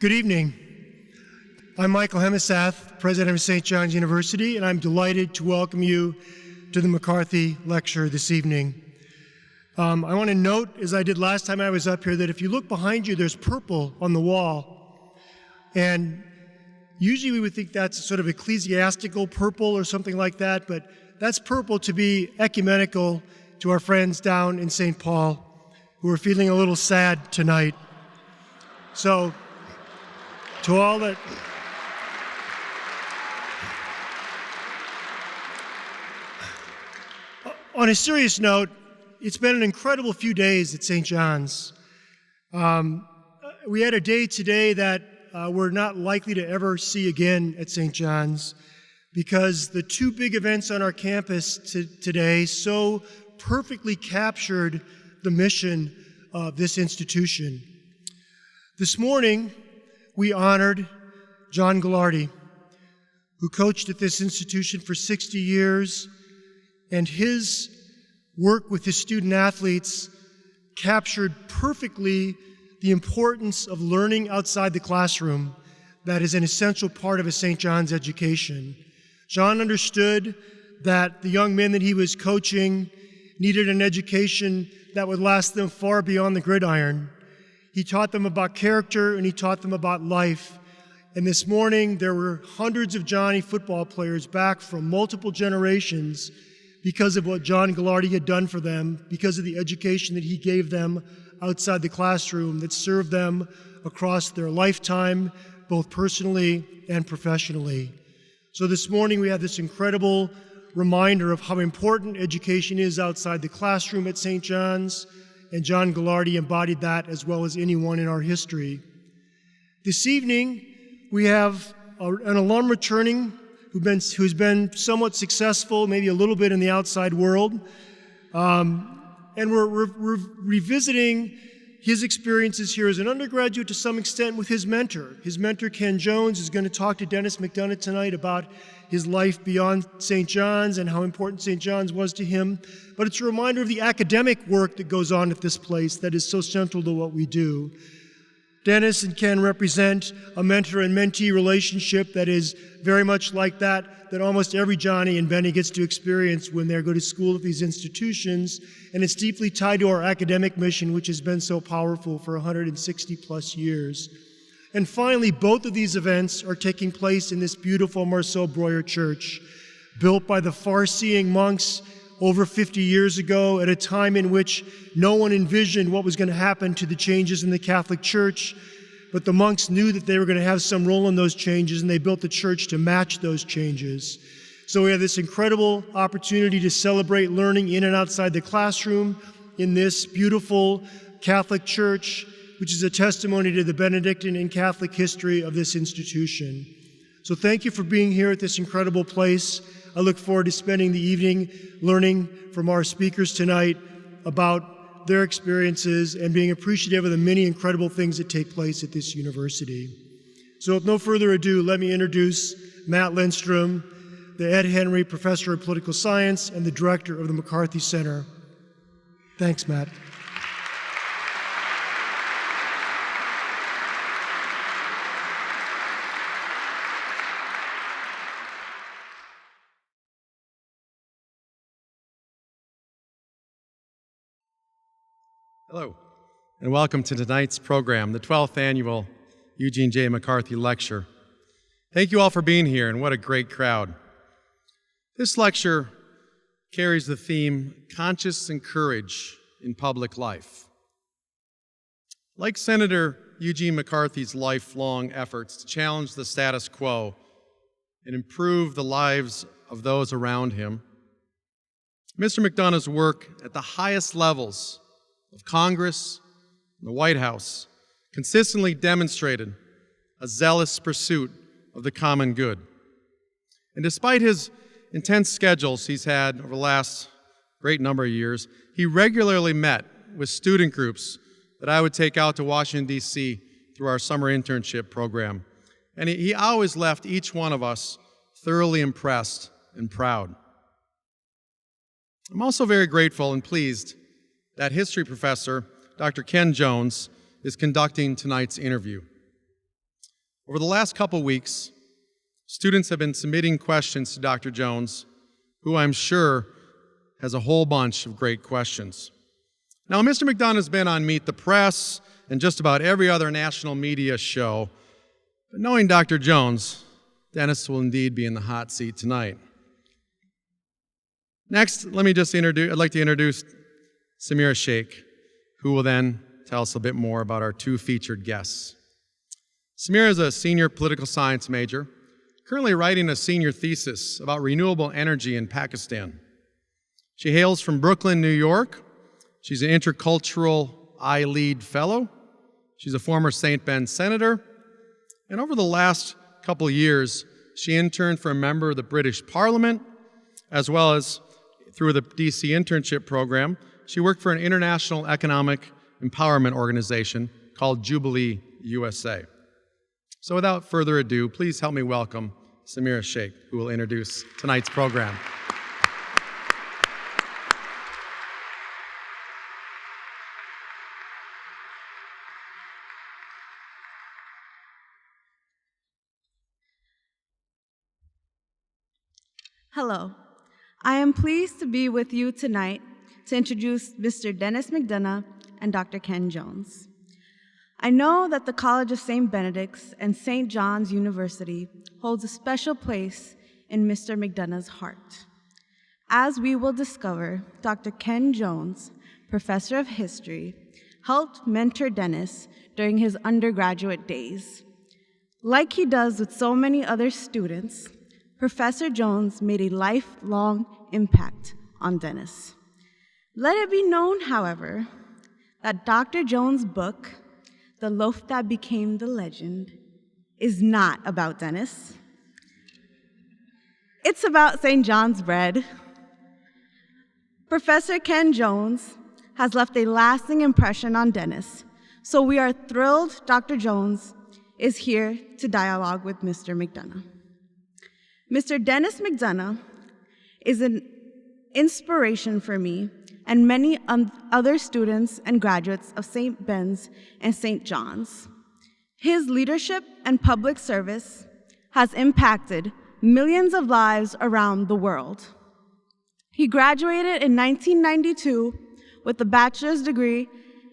Good evening. I'm Michael Hemisath, president of St. John's University, and I'm delighted to welcome you to the McCarthy lecture this evening. I want to note, as I did last time I was up here, that if you look behind you, there's purple on the wall. And usually we would think that's sort of ecclesiastical purple or something like that, but that's purple to be ecumenical to our friends down in St. Paul who are feeling a little sad tonight. So, to all that... On a serious note, it's been an incredible few days at St. John's. We had a day today that we're not likely to ever see again at St. John's because the two big events on our campus today so perfectly captured the mission of this institution. This morning, we honored John Gallardi, who coached at this institution for 60 years, and his work with his student athletes captured perfectly the importance of learning outside the classroom that is an essential part of a St. John's education. John understood that the young men that he was coaching needed an education that would last them far beyond the gridiron. He taught them about character and he taught them about life. And this morning, there were hundreds of Johnny football players back from multiple generations because of what John Gallardi had done for them, because of the education that he gave them outside the classroom that served them across their lifetime, both personally and professionally. So this morning, we have this incredible reminder of how important education is outside the classroom at St. John's, and John Gallardi embodied that as well as anyone in our history. This evening, we have an alum returning who's been somewhat successful, maybe a little bit in the outside world, and we're revisiting his experiences here as an undergraduate to some extent with his mentor. His mentor, Ken Jones, is going to talk to Denis McDonough tonight about his life beyond St. John's and how important St. John's was to him. But it's a reminder of the academic work that goes on at this place that is so central to what we do. Denis and Ken represent a mentor and mentee relationship that is very much like that almost every Johnny and Benny gets to experience when they go to school at these institutions, and it's deeply tied to our academic mission, which has been so powerful for 160 plus years. And finally, both of these events are taking place in this beautiful Marceau Breuer Church, built by the far-seeing monks over 50 years ago at a time in which no one envisioned what was going to happen to the changes in the Catholic Church, but the monks knew that they were going to have some role in those changes, and they built the church to match those changes. So we have this incredible opportunity to celebrate learning in and outside the classroom in this beautiful Catholic church, which is a testimony to the Benedictine and Catholic history of this institution. So thank you for being here at this incredible place. I look forward to spending the evening learning from our speakers tonight about their experiences and being appreciative of the many incredible things that take place at this university. So with no further ado, let me introduce Matt Lindstrom, the Ed Henry Professor of Political Science and the Director of the McCarthy Center. Thanks, Matt. Hello, and welcome to tonight's program, the 12th Annual Eugene J. McCarthy Lecture. Thank you all for being here, and what a great crowd. This lecture carries the theme, Conscience and Courage in Public Life. Like Senator Eugene McCarthy's lifelong efforts to challenge the status quo and improve the lives of those around him, Mr. McDonough's work at the highest levels of Congress and the White House consistently demonstrated a zealous pursuit of the common good. And despite his intense schedules he's had over the last great number of years, he regularly met with student groups that I would take out to Washington, D.C. through our summer internship program. And he always left each one of us thoroughly impressed and proud. I'm also very grateful and pleased that history professor, Dr. Ken Jones, is conducting tonight's interview. Over the last couple weeks, students have been submitting questions to Dr. Jones, who I'm sure has a whole bunch of great questions. Now, Mr. McDonough has been on Meet the Press and just about every other national media show, but knowing Dr. Jones, Denis will indeed be in the hot seat tonight. Next, I'd like to introduce Samira Sheikh, who will then tell us a bit more about our two featured guests. Samira is a senior political science major, currently writing a senior thesis about renewable energy in Pakistan. She hails from Brooklyn, New York. She's an intercultural I-Lead fellow. She's a former St. Ben senator. And over the last couple years, she interned for a member of the British Parliament, as well as through the DC internship program. She worked for an international economic empowerment organization called Jubilee USA. So without further ado, please help me welcome Samira Sheikh, who will introduce tonight's program. Hello. I am pleased to be with you tonight to introduce Mr. Denis McDonough and Dr. Ken Jones. I know that the College of St. Benedict's and St. John's University holds a special place in Mr. McDonough's heart. As we will discover, Dr. Ken Jones, professor of history, helped mentor Denis during his undergraduate days. Like he does with so many other students, Professor Jones made a lifelong impact on Denis. Let it be known, however, that Dr. Jones' book, The Loaf That Became the Legend, is not about Denis. It's about St. John's bread. Professor Ken Jones has left a lasting impression on Denis, so we are thrilled Dr. Jones is here to dialogue with Mr. McDonough. Mr. Denis McDonough is an inspiration for me and many other students and graduates of St. Ben's and St. John's. His leadership and public service has impacted millions of lives around the world. He graduated in 1992 with a bachelor's degree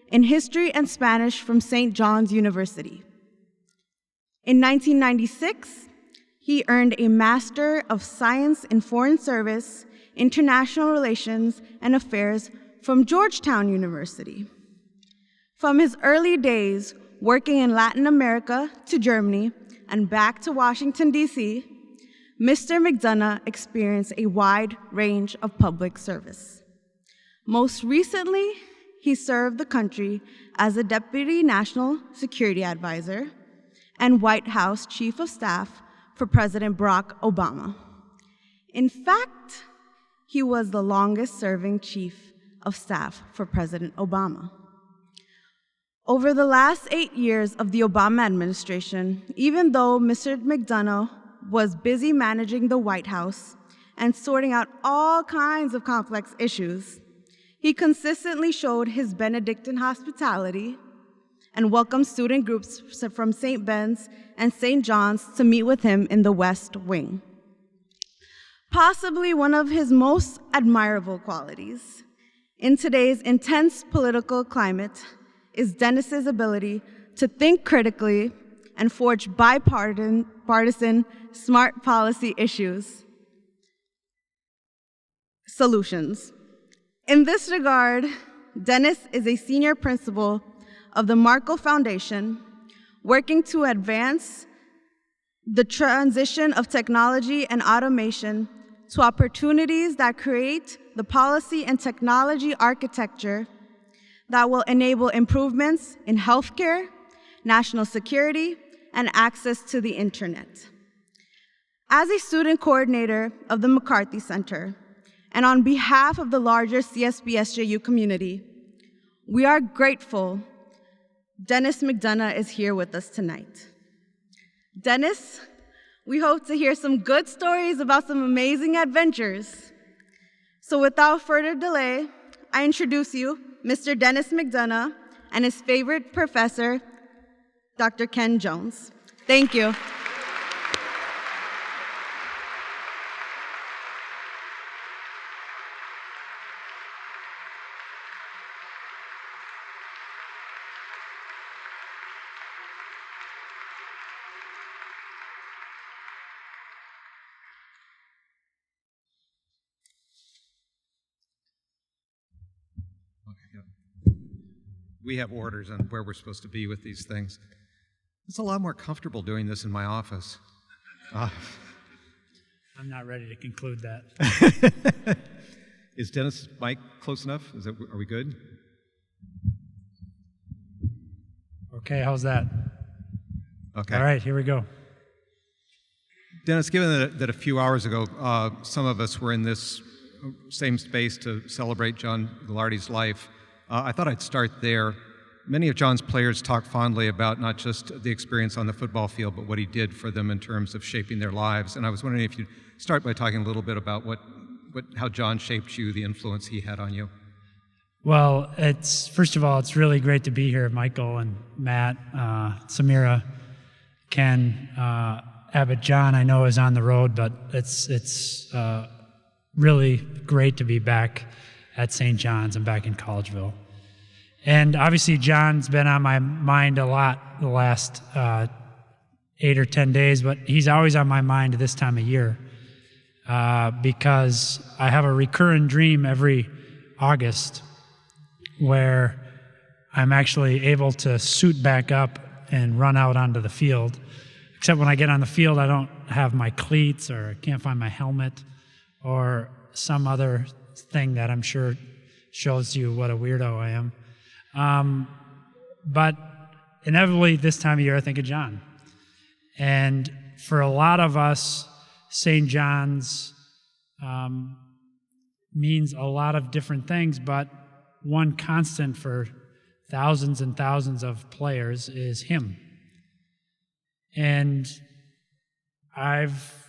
in history and Spanish from St. John's University. In 1996, he earned a Master of Science in Foreign Service, International Relations and Affairs from Georgetown University. From his early days working in Latin America to Germany and back to Washington, D.C., Mr. McDonough experienced a wide range of public service. Most recently, he served the country as a Deputy National Security Advisor and White House Chief of Staff for President Barack Obama. In fact, he was the longest-serving Chief of Staff for President Obama. Over the last 8 years of the Obama administration, even though Mr. McDonough was busy managing the White House and sorting out all kinds of complex issues, he consistently showed his Benedictine hospitality and welcomed student groups from St. Ben's and St. John's to meet with him in the West Wing. Possibly one of his most admirable qualities in today's intense political climate is Denis's ability to think critically and forge bipartisan smart policy solutions. In this regard, Denis is a senior principal of the Markle Foundation, working to advance the transition of technology and automation to opportunities that create the policy and technology architecture that will enable improvements in healthcare, national security, and access to the internet. As a student coordinator of the McCarthy Center, and on behalf of the larger CSB-SJU community, we are grateful Denis McDonough is here with us tonight. Denis, we hope to hear some good stories about some amazing adventures. So without further delay, I introduce you, Mr. Denis McDonough, and his favorite professor, Dr. Ken Jones. Thank you. We have orders on where we're supposed to be with these things. It's a lot more comfortable doing this in my office. I'm not ready to conclude that. Is Dennis' mic close enough? Are we good? Okay, how's that? Okay. All right, here we go. Dennis, given that a few hours ago some of us were in this same space to celebrate John Ghilardi's life, I thought I'd start there. Many of John's players talk fondly about not just the experience on the football field, but what he did for them in terms of shaping their lives. And I was wondering if you'd start by talking a little bit about how John shaped you, the influence he had on you. Well, first of all, it's really great to be here, Michael and Matt, Samira, Ken, Abbott. John, I know, is on the road, but it's really great to be back at St. John's and back in Collegeville. And obviously, John's been on my mind a lot the last 8 or 10 days, but he's always on my mind this time of year because I have a recurring dream every August where I'm actually able to suit back up and run out onto the field. Except when I get on the field, I don't have my cleats or I can't find my helmet or some other thing that I'm sure shows you what a weirdo I am. But inevitably this time of year, I think of John. And for a lot of us, St. John's means a lot of different things, but one constant for thousands and thousands of players is him. And I've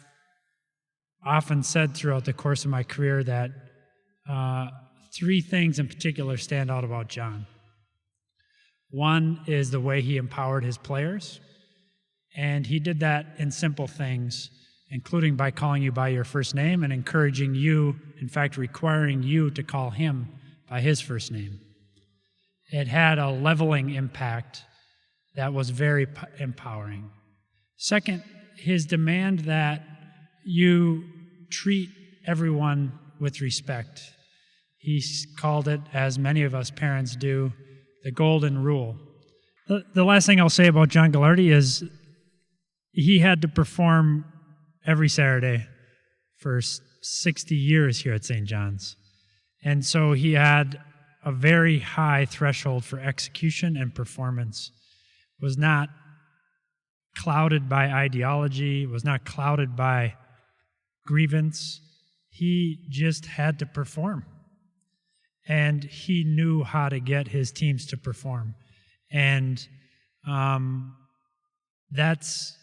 often said throughout the course of my career that 3 things in particular stand out about John. One is the way he empowered his players, and he did that in simple things, including by calling you by your first name and encouraging you, in fact, requiring you to call him by his first name. It had a leveling impact that was very empowering. Second, his demand that you treat everyone with respect. He called it, as many of us parents do, the golden rule. The last thing I'll say about John Ghilardi is he had to perform every Saturday for 60 years here at St. John's. And so he had a very high threshold for execution and performance. It was not clouded by ideology, was not clouded by grievance. He just had to perform. And he knew how to get his teams to perform. And that's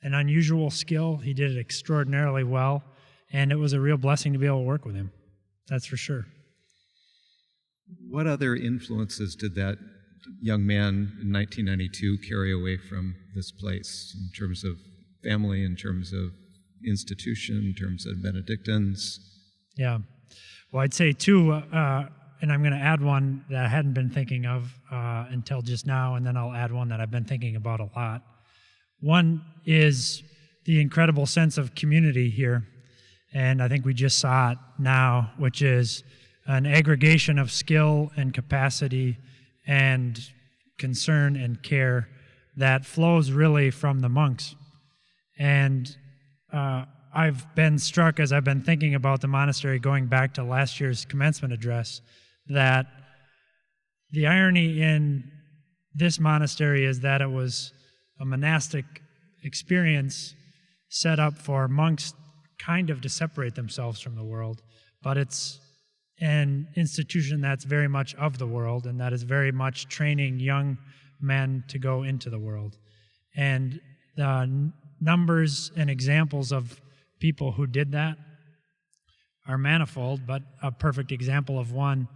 an unusual skill. He did it extraordinarily well. And it was a real blessing to be able to work with him. That's for sure. What other influences did that young man in 1992 carry away from this place in terms of family, in terms of institution, in terms of Benedictines? Yeah. Well, I'd say 2, and I'm going to add one that I hadn't been thinking of until just now, and then I'll add one that I've been thinking about a lot. One is the incredible sense of community here, and I think we just saw it now, which is an aggregation of skill and capacity and concern and care that flows really from the monks. And I've been struck as I've been thinking about the monastery going back to last year's commencement address that the irony in this monastery is that it was a monastic experience set up for monks kind of to separate themselves from the world, but it's an institution that's very much of the world and that is very much training young men to go into the world. And the numbers and examples of people who did that are manifold, but a perfect example of one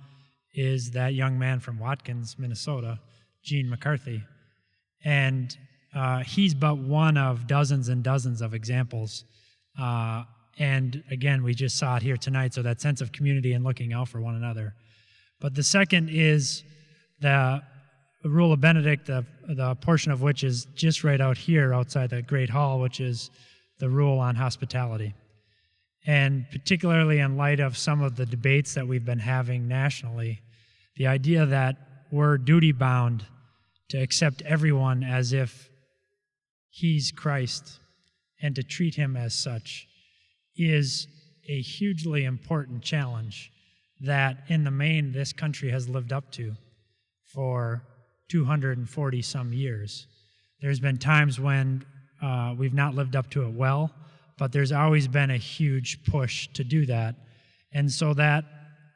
is that young man from Watkins, Minnesota, Eugene McCarthy. And he's but one of dozens and dozens of examples. And again, we just saw it here tonight, so that sense of community and looking out for one another. But the second is the rule of Benedict, the portion of which is just right out here outside the Great Hall, which is the rule on hospitality. And particularly in light of some of the debates that we've been having nationally, the idea that we're duty-bound to accept everyone as if he's Christ and to treat him as such is a hugely important challenge that in the main this country has lived up to for 240 some years. There's been times when we've not lived up to it well, but there's always been a huge push to do that. And so that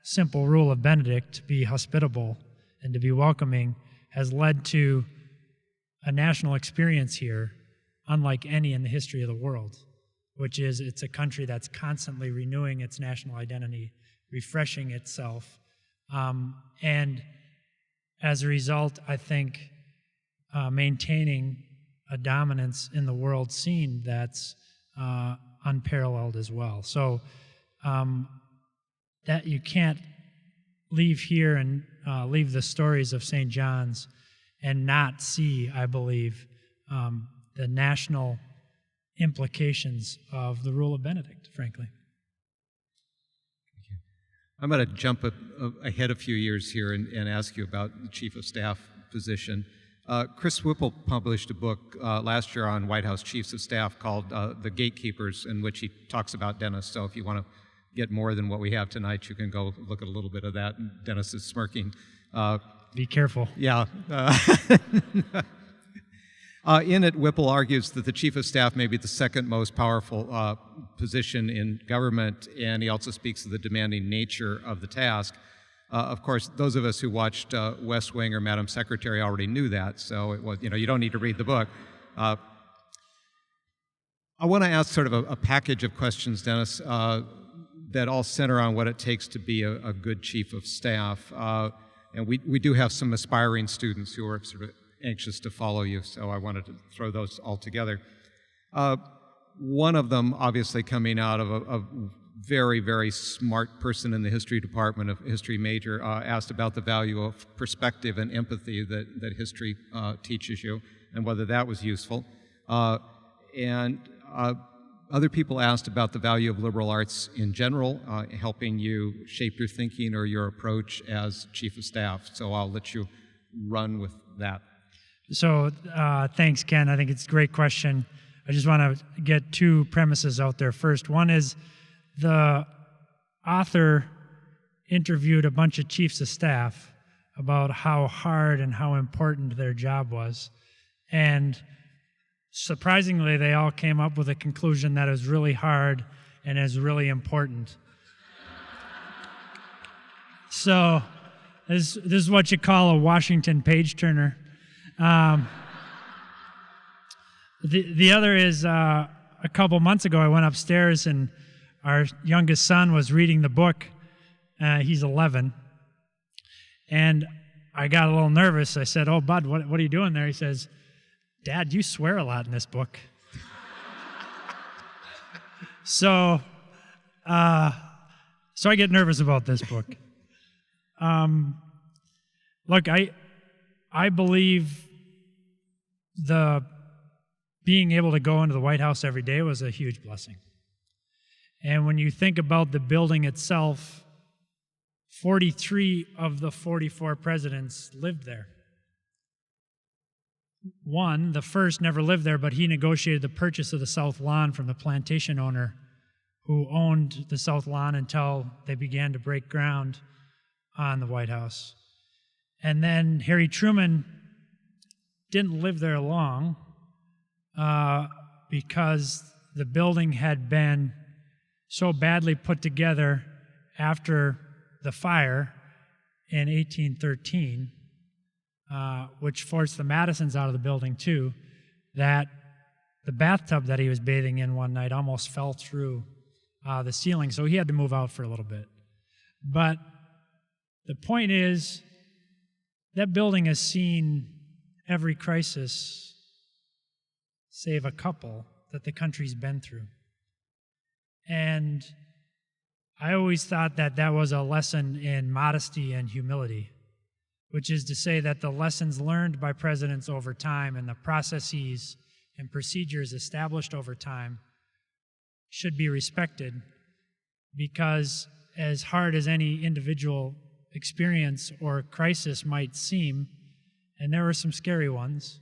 simple rule of Benedict, to be hospitable and to be welcoming, has led to a national experience here unlike any in the history of the world, which is it's a country that's constantly renewing its national identity, refreshing itself. And as a result, I think maintaining a dominance in the world scene that's unparalleled as well. So that you can't leave here and leave the stories of St. John's and not see, I believe, the national implications of the rule of Benedict, frankly. I'm going to jump ahead a few years here and ask you about the Chief of Staff position. Chris Whipple published a book last year on White House Chiefs of Staff called The Gatekeepers, in which he talks about Denis. So if you want to get more than what we have tonight, you can go look at a little bit of that. Denis is smirking. Be careful. Yeah. In it, Whipple argues that the Chief of Staff may be the second most powerful position in government, and he also speaks of the demanding nature of the task. Of course, those of us who watched West Wing or Madam Secretary already knew that, so it was, you don't need to read the book. I want to ask sort of a package of questions, Denis, that all center on what it takes to be a good Chief of Staff. And we do have some aspiring students who are sort of anxious to follow you, so I wanted to throw those all together. One of them, obviously coming out of a very, very smart person in the history department, a history major, asked about the value of perspective and empathy that history teaches you, and whether that was useful. And other people asked about the value of liberal arts in general, helping you shape your thinking or your approach as Chief of Staff. So I'll let you run with that. So thanks, Ken. I think it's a great question. I just want to get two premises out there first. One is the author interviewed a bunch of chiefs of staff about how hard and how important their job was. And surprisingly, they all came up with a conclusion that it was really hard and is really important. So this is what you call a Washington page-turner. The other is a couple months ago, I went upstairs and our youngest son was reading the book. He's 11. And I got a little nervous. I said, "Oh, Bud, what are you doing there?" He says, "Dad, you swear a lot in this book." So I get nervous about this book. Look, I believe the being able to go into the White House every day was a huge blessing. And when you think about the building itself, 43 of the 44 presidents lived there. One, the first, never lived there, but he negotiated the purchase of the South Lawn from the plantation owner who owned the South Lawn until they began to break ground on the White House. And then Harry Truman didn't live there long because the building had been so badly put together after the fire in 1813, which forced the Madisons out of the building too, that the bathtub that he was bathing in one night almost fell through the ceiling, so he had to move out for a little bit. But the point is, that building has seen every crisis save a couple that the country's been through. And I always thought that that was a lesson in modesty and humility, which is to say that the lessons learned by presidents over time and the processes and procedures established over time should be respected, because as hard as any individual experience or crisis might seem, and there were some scary ones,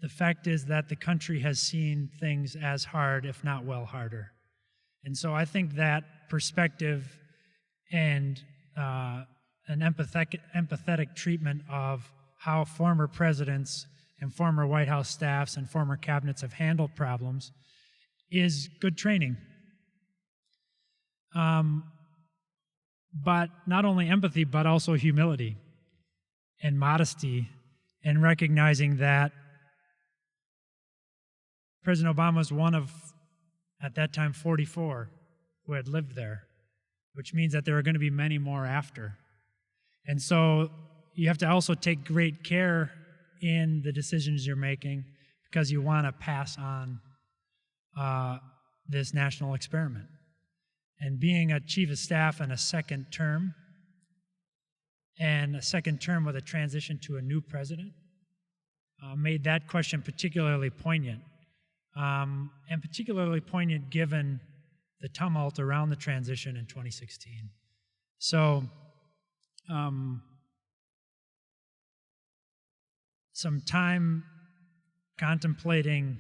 the fact is that the country has seen things as hard, if not well harder. And so I think that perspective and an empathetic treatment of how former presidents and former White House staffs and former cabinets have handled problems is good training. But not only empathy, but also humility and modesty, and recognizing that President Obama was one of, at that time, 44 who had lived there, which means that there are going to be many more after. And so you have to also take great care in the decisions you're making, because you want to pass on this national experiment. And being a chief of staff in a second term, and a second term with a transition to a new president, made that question particularly poignant. And particularly poignant given the tumult around the transition in 2016. So, some time contemplating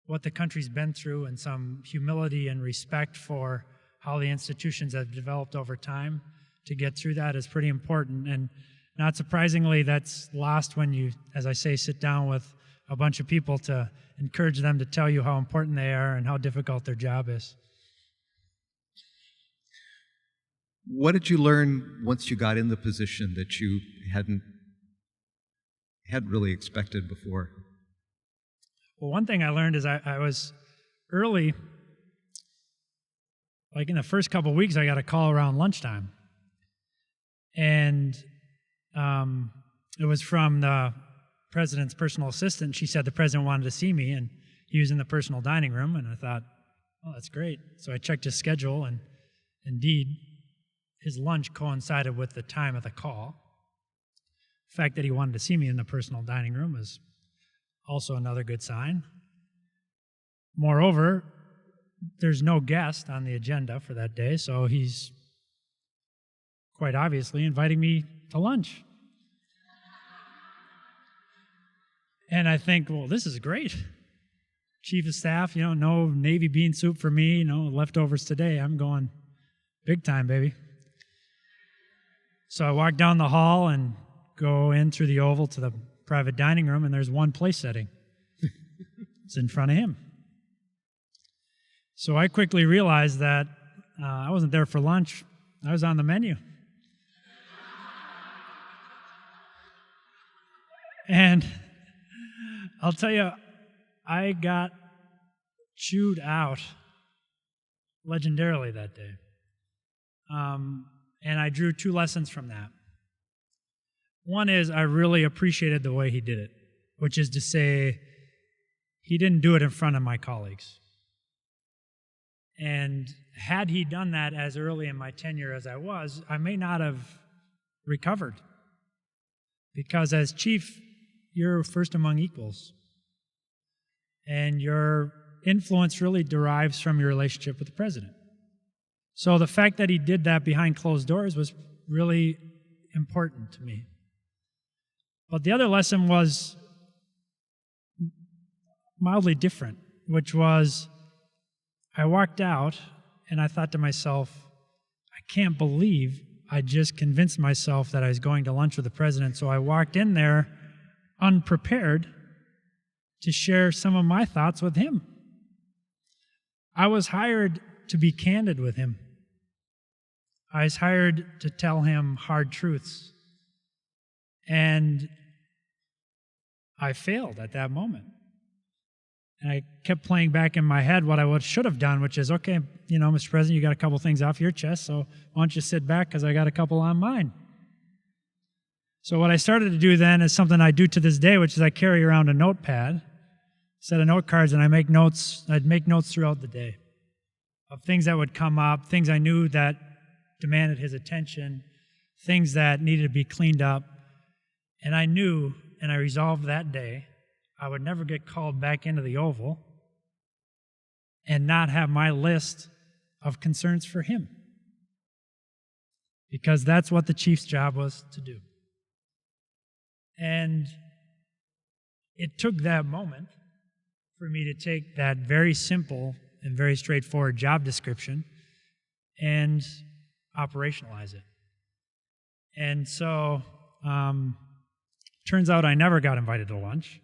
what the country's been through, and some humility and respect for how the institutions have developed over time to get through that is pretty important. And not surprisingly, that's lost when you, as I say, sit down with a bunch of people to encourage them to tell you how important they are and how difficult their job is. What did you learn once you got in the position that you hadn't really expected before? Well, one thing I learned is I was early, like in the first couple of weeks, I got a call around lunchtime. And it was from the president's personal assistant. She said the president wanted to see me, and he was in the personal dining room, and I thought, oh, that's great. So I checked his schedule, and indeed, his lunch coincided with the time of the call. The fact that he wanted to see me in the personal dining room was also another good sign. Moreover, there's no guest on the agenda for that day, so he's quite obviously inviting me to lunch. And I think, well, this is great. Chief of staff, no Navy bean soup for me, leftovers today. I'm going big time, baby. So I walk down the hall and go in through the Oval to the private dining room, and there's one place setting. It's in front of him. So I quickly realized that I wasn't there for lunch. I was on the menu. And I'll tell you, I got chewed out legendarily that day. And I drew two lessons from that. One is I really appreciated the way he did it, which is to say he didn't do it in front of my colleagues. And had he done that as early in my tenure as I was, I may not have recovered. Because as chief, you're first among equals. And your influence really derives from your relationship with the president. So the fact that he did that behind closed doors was really important to me. But the other lesson was mildly different, which was I walked out and I thought to myself, I can't believe I just convinced myself that I was going to lunch with the president. So I walked in there unprepared to share some of my thoughts with him. I was hired to be candid with him. I was hired to tell him hard truths. And I failed at that moment. And I kept playing back in my head what I should have done, which is, okay, Mr. President, you got a couple things off your chest, so why don't you sit back because I got a couple on mine. So what I started to do then is something I do to this day, which is I carry around a notepad, set of note cards, and I make notes. I'd make notes throughout the day of things that would come up, things I knew that demanded his attention, things that needed to be cleaned up. And I knew, and I resolved that day, I would never get called back into the Oval and not have my list of concerns for him. Because that's what the chief's job was to do. And it took that moment for me to take that very simple and very straightforward job description and operationalize it. And so, turns out I never got invited to lunch,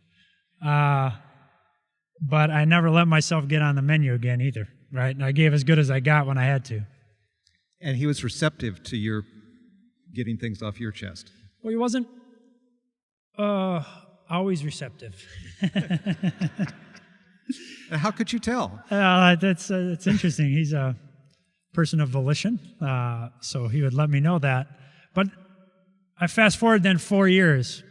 but I never let myself get on the menu again either, right? And I gave as good as I got when I had to. And he was receptive to your getting things off your chest. Well, he wasn't always receptive. How could you tell? That's interesting. He's a person of volition, so he would let me know that. But I fast forward then 4 years,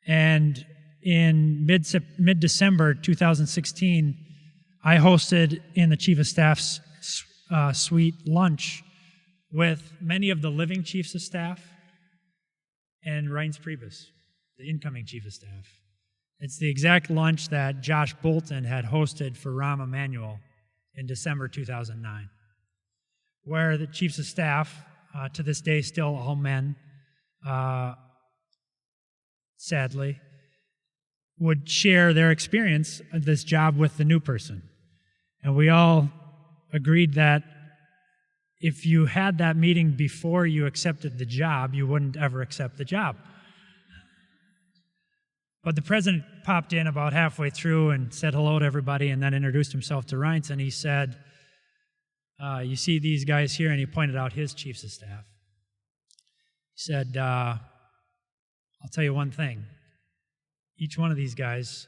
and in mid-December 2016, I hosted in the Chief of Staff's suite lunch with many of the living Chiefs of Staff and Reince Priebus, the incoming Chief of Staff. It's the exact lunch that Josh Bolton had hosted for Rahm Emanuel in December 2009, where the Chiefs of Staff, to this day still all men, sadly, would share their experience of this job with the new person. And we all agreed that if you had that meeting before you accepted the job, you wouldn't ever accept the job. But the president popped in about halfway through and said hello to everybody and then introduced himself to Reince, and he said, you see these guys here, and he pointed out his chiefs of staff. He said, I'll tell you one thing. Each one of these guys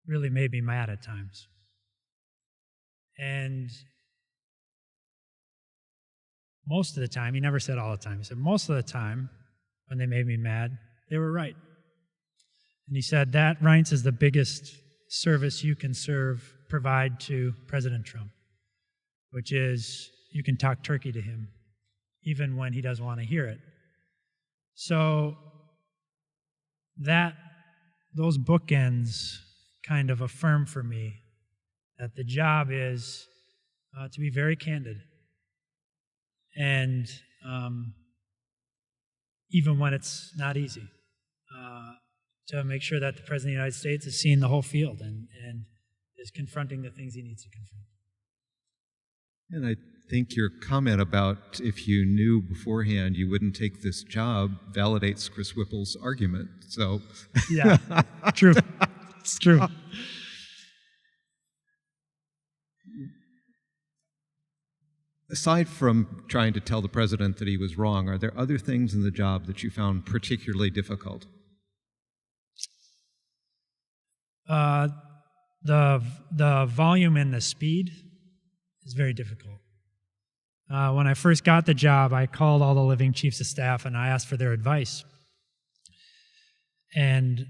really made me mad at times. And most of the time, he never said all the time, he said most of the time when they made me mad, they were right. And he said that, Reince, is the biggest service you can provide to President Trump, which is you can talk turkey to him, even when he doesn't want to hear it. So those bookends kind of affirm for me that the job is to be very candid. And even when it's not easy, to make sure that the President of the United States is seeing the whole field and is confronting the things he needs to confront. And I think your comment about if you knew beforehand you wouldn't take this job validates Chris Whipple's argument. So yeah, true. It's true. Aside from trying to tell the president that he was wrong, are there other things in the job that you found particularly difficult? The volume and the speed is very difficult. When I first got the job, I called all the living chiefs of staff and I asked for their advice. And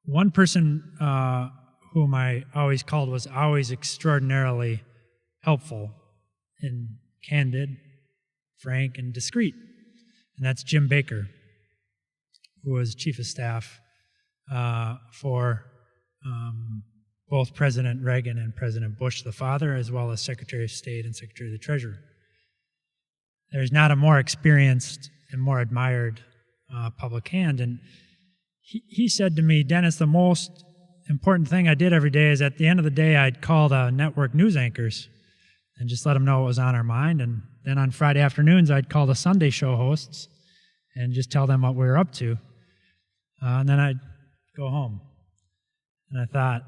one person whom I always called was always extraordinarily helpful and candid, frank, and discreet. And that's Jim Baker, who was chief of staff for both President Reagan and President Bush the father, as well as Secretary of State and Secretary of the Treasury. There's not a more experienced and more admired public hand. And he said to me, Dennis, the most important thing I did every day is at the end of the day, I'd call the network news anchors and just let them know what was on our mind. And then on Friday afternoons, I'd call the Sunday show hosts and just tell them what we were up to. And then I'd go home. And I thought,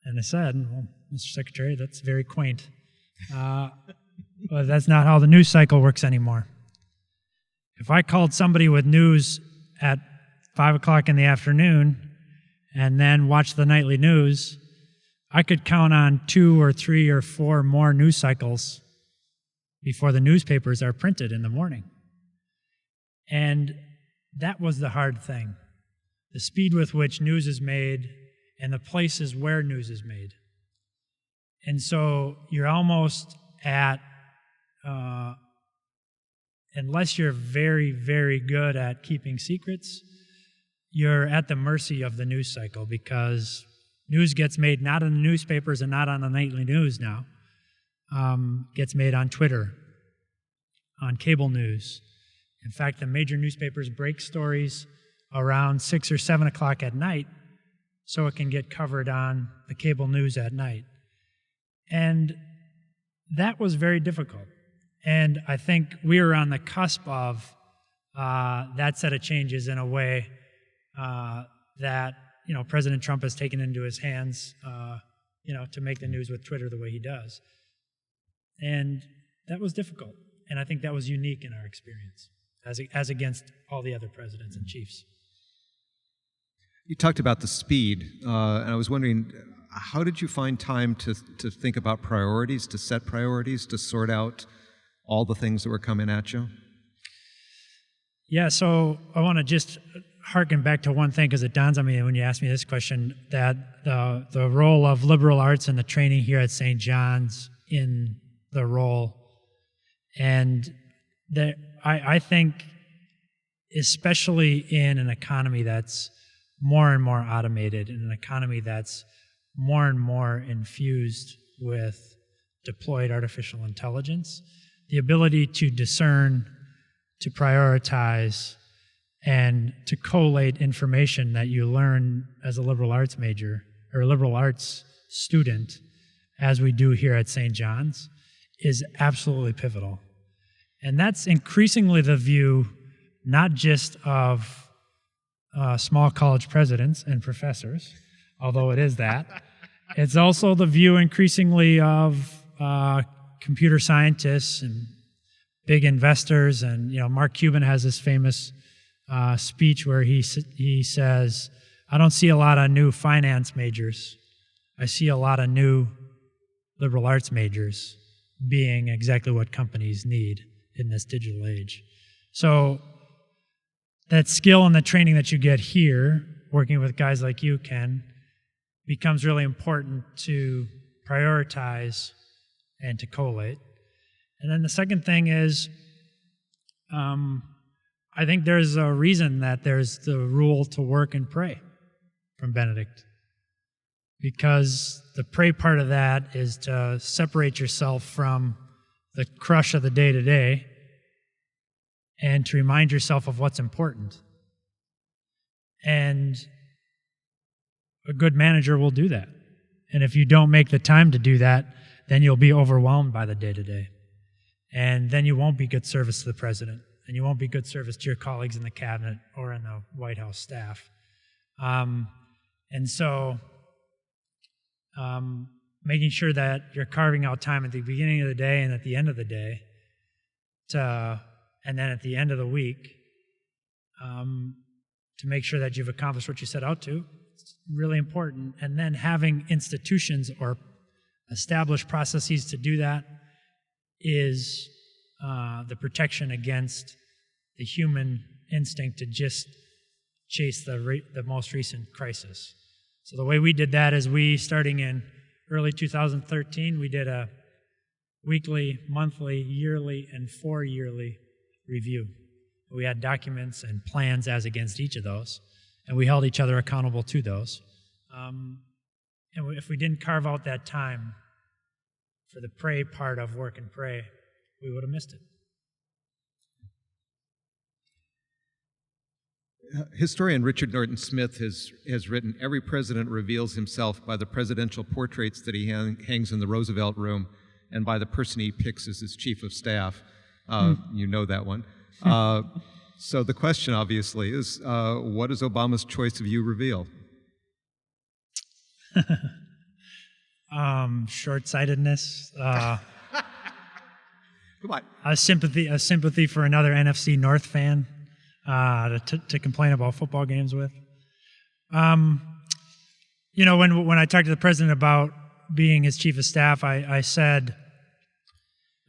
and I said, well, Mr. Secretary, that's very quaint. But that's not how the news cycle works anymore. If I called somebody with news at 5 o'clock in the afternoon and then watched the nightly news, I could count on 2 or 3 or 4 more news cycles before the newspapers are printed in the morning. And that was the hard thing. The speed with which news is made and the places where news is made. And so you're almost at, unless you're very, very good at keeping secrets, you're at the mercy of the news cycle, because news gets made not in the newspapers and not on the nightly news now. Gets made on Twitter, on cable news. In fact, the major newspapers break stories around 6 or 7 o'clock at night so it can get covered on the cable news at night. And that was very difficult. And I think we were on the cusp of that set of changes in a way that President Trump has taken into his hands to make the news with Twitter the way he does. And that was difficult. And I think that was unique in our experience, as against all the other presidents and chiefs. You talked about the speed, and I was wondering, how did you find time to think about priorities, to set priorities, to sort out all the things that were coming at you? Yeah, so I want to just harken back to one thing, because it dawns on me when you asked me this question, that the role of liberal arts and the training here at St. John's in the role, and that I think, especially in an economy that's more and more automated, in an economy that's more and more infused with deployed artificial intelligence, the ability to discern, to prioritize, and to collate information that you learn as a liberal arts major or a liberal arts student, as we do here at St. John's, is absolutely pivotal. And that's increasingly the view, not just of small college presidents and professors, although it is that. It's also the view increasingly of computer scientists and big investors. And Mark Cuban has this famous speech where he says, "I don't see a lot of new finance majors. I see a lot of new liberal arts majors being exactly what companies need in this digital age." So that skill and the training that you get here, working with guys like you, Ken, becomes really important to prioritize and to collate. And then the second thing is, I think there's a reason that there's the rule to work and pray from Benedict. Because the pray part of that is to separate yourself from the crush of the day-to-day and to remind yourself of what's important. And a good manager will do that. And if you don't make the time to do that, then you'll be overwhelmed by the day-to-day. And then you won't be good service to the president, and you won't be good service to your colleagues in the cabinet or in the White House staff. And so making sure that you're carving out time at the beginning of the day and at the end of the day, and then at the end of the week, to make sure that you've accomplished what you set out to, it's really important. And then having institutions or established processes to do that is the protection against the human instinct to just chase the most recent crisis. So the way we did that is starting in early 2013, we did a weekly, monthly, yearly, and 4-yearly review. We had documents and plans as against each of those, and we held each other accountable to those. And if we didn't carve out that time for the pray part of work and pray, we would have missed it. Historian Richard Norton Smith has written, "Every president reveals himself by the presidential portraits that he hangs in the Roosevelt Room and by the person he picks as his chief of staff." You know that one. So the question, obviously, is what does Obama's choice of you reveal? Short-sightedness. Come on. A sympathy for another NFC North fan to complain about football games with. When I talked to the president about being his chief of staff, I said,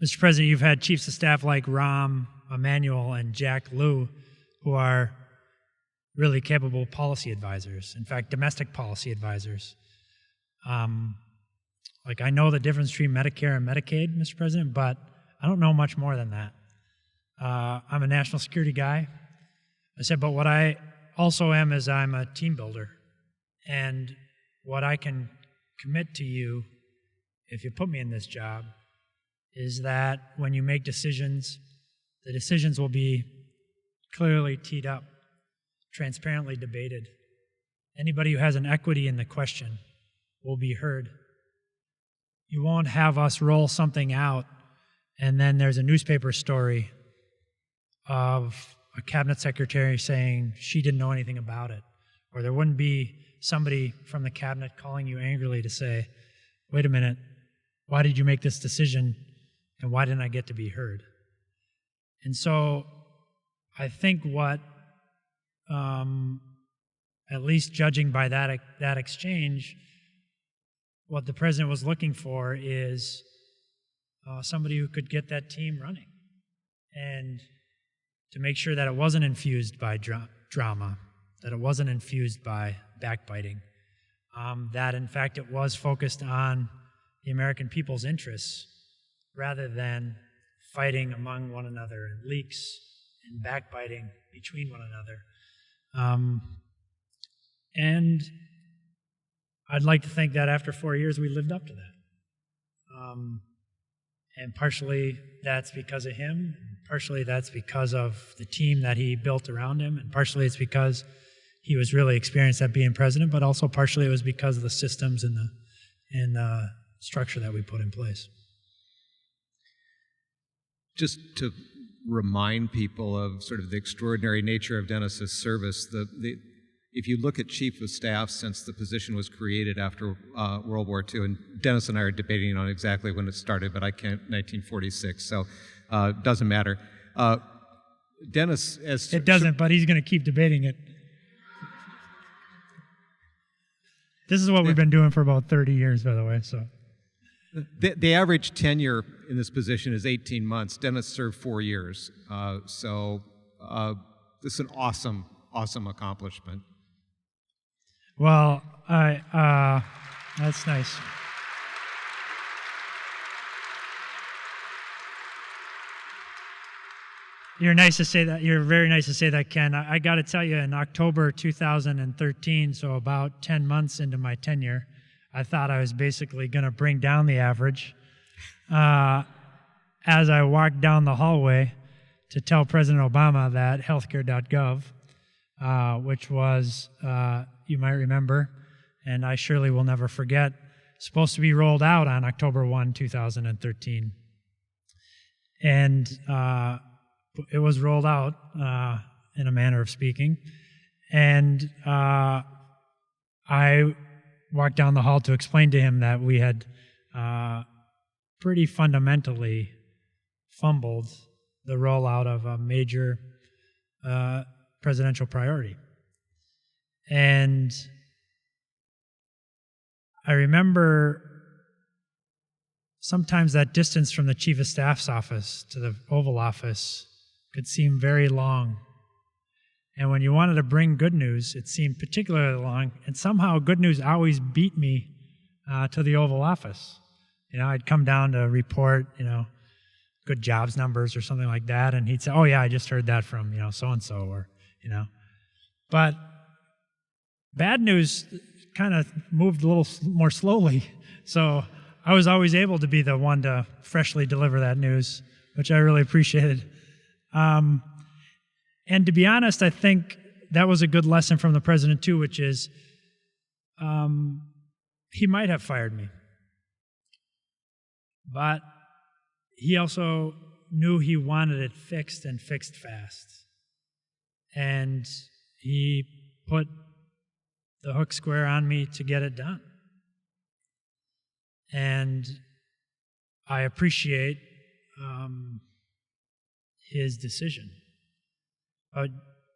"Mr. President, you've had chiefs of staff like Rahm Emanuel and Jack Lew who are really capable policy advisors. In fact, domestic policy advisors. Like, I know the difference between Medicare and Medicaid, Mr. President, but I don't know much more than that. I'm a national security guy. I said, but what I also am is I'm a team builder. And what I can commit to you, if you put me in this job, is that when you make decisions, the decisions will be clearly teed up, transparently debated. Anybody who has an equity in the question will be heard. You won't have us roll something out and then there's a newspaper story of a cabinet secretary saying she didn't know anything about it. Or there wouldn't be somebody from the cabinet calling you angrily to say, wait a minute, why did you make this decision and why didn't I get to be heard? And so I think what, at least judging by that exchange, what the president was looking for is somebody who could get that team running and to make sure that it wasn't infused by drama, that it wasn't infused by backbiting, that in fact it was focused on the American people's interests rather than fighting among one another and leaks and backbiting between one another. And I'd like to think that after 4 years we lived up to that. And partially that's because of him, and partially that's because of the team that he built around him, and partially it's because he was really experienced at being president, but also partially it was because of the systems and the structure that we put in place. Just to remind people of sort of the extraordinary nature of Denis's service, if you look at Chief of Staff since the position was created after World War II, and Denis and I are debating on exactly when it started, but I can't, 1946, so it doesn't matter. Denis, as... It doesn't, but he's going to keep debating it. This is what we've been doing for about 30 years, by the way, so... The average tenure in this position is 18 months. Denis served 4 years. So this is an awesome, awesome accomplishment. Well, that's nice. You're nice to say that. You're very nice to say that, Ken. I got to tell you, in October 2013, so about 10 months into my tenure, I thought I was basically going to bring down the average as I walked down the hallway to tell President Obama that healthcare.gov, which was, you might remember, and I surely will never forget, supposed to be rolled out on October 1, 2013. And it was rolled out in a manner of speaking. And I walked down the hall to explain to him that we had pretty fundamentally fumbled the rollout of a major presidential priority. And I remember sometimes that distance from the Chief of Staff's office to the Oval Office could seem very long. And when you wanted to bring good news, it seemed particularly long, and somehow good news always beat me to the Oval Office. You know, I'd come down to report, good jobs numbers or something like that, and he'd say, oh yeah, I just heard that from, so-and-so, or, But bad news kind of moved a little more slowly, so I was always able to be the one to freshly deliver that news, which I really appreciated. And to be honest, I think that was a good lesson from the president too, which is he might have fired me. But he also knew he wanted it fixed and fixed fast. And he put the hook square on me to get it done. And I appreciate his decision. But,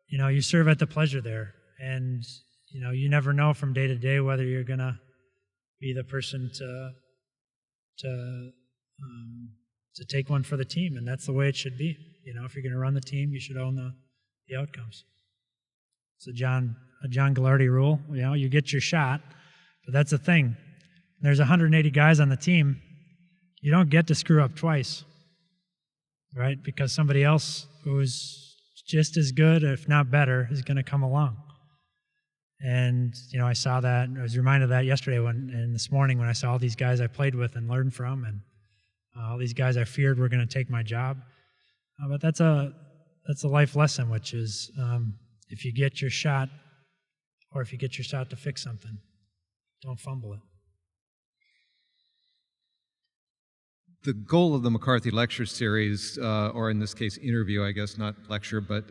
you serve at the pleasure there. And, you never know from day to day whether you're going to be the person to take one for the team. And that's the way it should be. If you're going to run the team, you should own the outcomes. It's a John Gallardi rule. You get your shot, but that's the thing. There's 180 guys on the team. You don't get to screw up twice, right? Because somebody else who's just as good, if not better, is going to come along. And, I saw that, I was reminded of that yesterday and this morning when I saw all these guys I played with and learned from, and all these guys I feared were going to take my job. But that's a life lesson, which is if you get your shot, or if you get your shot to fix something, don't fumble it. The goal of the McCarthy Lecture Series, or in this case interview, I guess, not lecture, but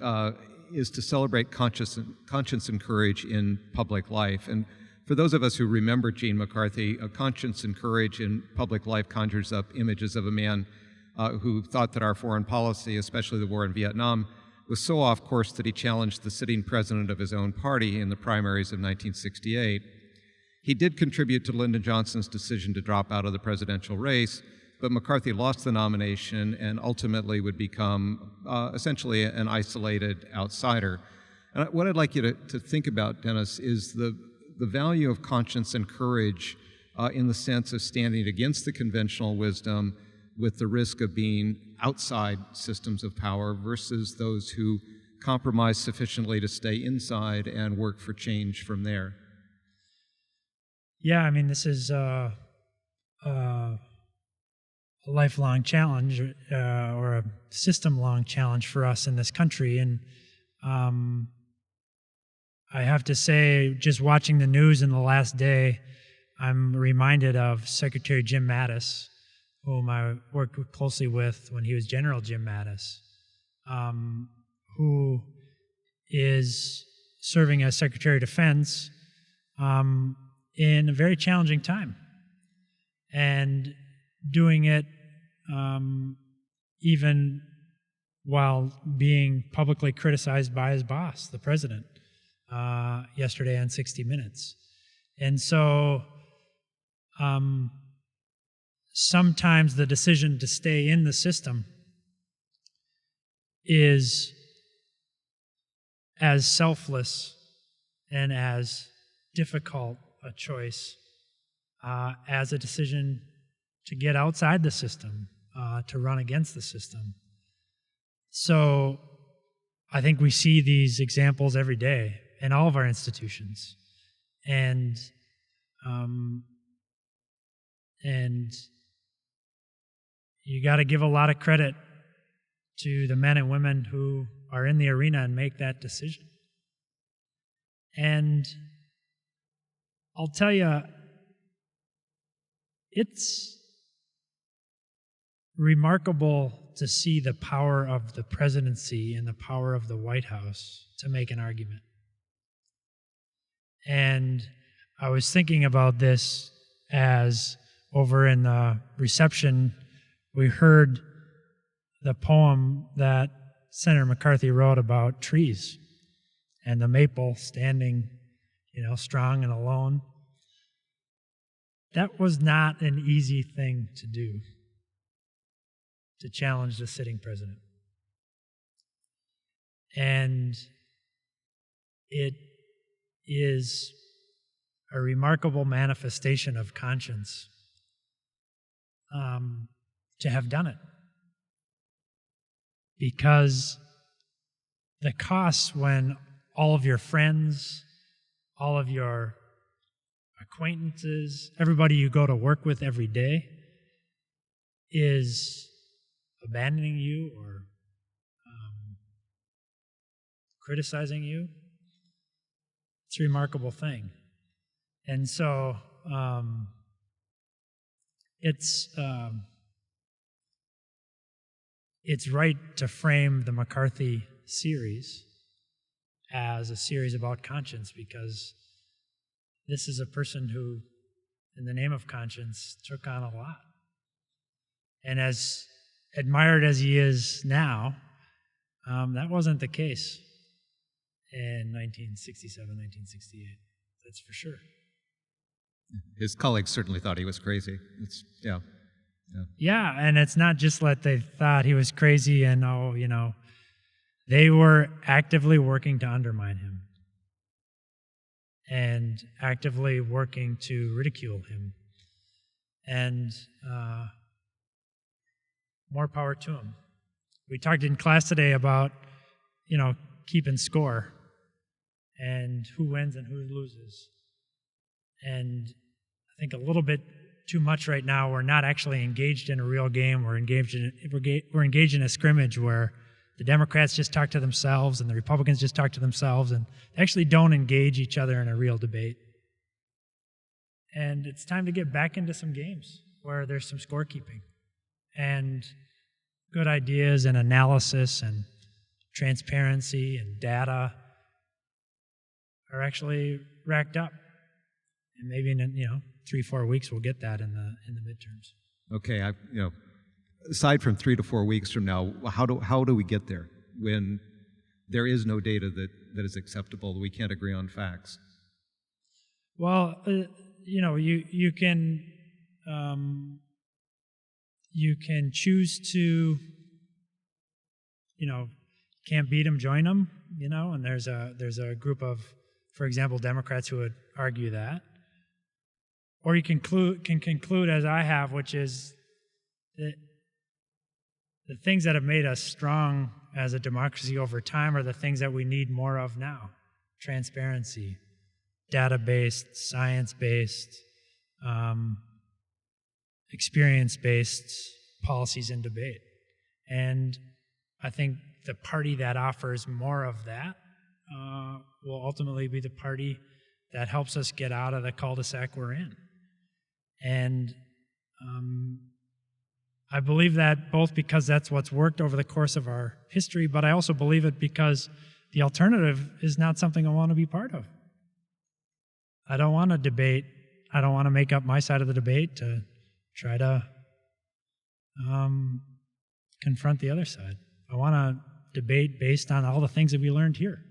is to celebrate conscience and courage in public life. And for those of us who remember Gene McCarthy, conscience and courage in public life conjures up images of a man who thought that our foreign policy, especially the war in Vietnam, was so off course that he challenged the sitting president of his own party in the primaries of 1968. He did contribute to Lyndon Johnson's decision to drop out of the presidential race, but McCarthy lost the nomination and ultimately would become essentially an isolated outsider. And what I'd like you to think about, Denis, is the value of conscience and courage in the sense of standing against the conventional wisdom with the risk of being outside systems of power versus those who compromise sufficiently to stay inside and work for change from there. Yeah, this is a lifelong challenge or a system-long challenge for us in this country. And I have to say, just watching the news in the last day, I'm reminded of Secretary Jim Mattis, whom I worked closely with when he was General Jim Mattis, who is serving as Secretary of Defense in a very challenging time, and doing it even while being publicly criticized by his boss, the president, yesterday on 60 Minutes. And so sometimes the decision to stay in the system is as selfless and as difficult a choice as a decision to get outside the system, to run against the system. So I think we see these examples every day in all of our institutions. And you got to give a lot of credit to the men and women who are in the arena and make that decision. And I'll tell you, it's remarkable to see the power of the presidency and the power of the White House to make an argument. And I was thinking about this as over in the reception, we heard the poem that Senator McCarthy wrote about trees and the maple standing, strong and alone. That was not an easy thing to do, to challenge the sitting president. And it is a remarkable manifestation of conscience to have done it. Because the costs when all of your friends, all of your acquaintances, everybody you go to work with every day is abandoning you or criticizing you, it's a remarkable thing. And so it's right to frame the McCarthy series as a series about conscience, because this is a person who, in the name of conscience, took on a lot. And as admired as he is now, that wasn't the case in 1967, 1968. That's for sure. His colleagues certainly thought he was crazy. Yeah, and it's not just that they thought he was crazy and, They were actively working to undermine him and actively working to ridicule him. And more power to him. We talked in class today about, keeping score and who wins and who loses. And I think a little bit too much right now, we're not actually engaged in a real game. We're engaged in a scrimmage where the Democrats just talk to themselves and the Republicans just talk to themselves and actually don't engage each other in a real debate. And it's time to get back into some games where there's some scorekeeping and good ideas and analysis and transparency and data are actually racked up. And maybe in 3-4 weeks we'll get that in the midterms. Okay, aside from 3 to 4 weeks from now, how do we get there when there is no data that is acceptable? We can't agree on facts. Well, you can choose to, can't beat them, join them, and there's a group of, for example, Democrats who would argue that. Or you can conclude, as I have, which is that the things that have made us strong as a democracy over time are the things that we need more of now. Transparency, data-based, science-based, experience-based policies and debate. And I think the party that offers more of that will ultimately be the party that helps us get out of the cul-de-sac we're in. And I believe that both because that's what's worked over the course of our history, but I also believe it because the alternative is not something I want to be part of. I don't want to debate. I don't want to make up my side of the debate to try to confront the other side. I want to debate based on all the things that we learned here.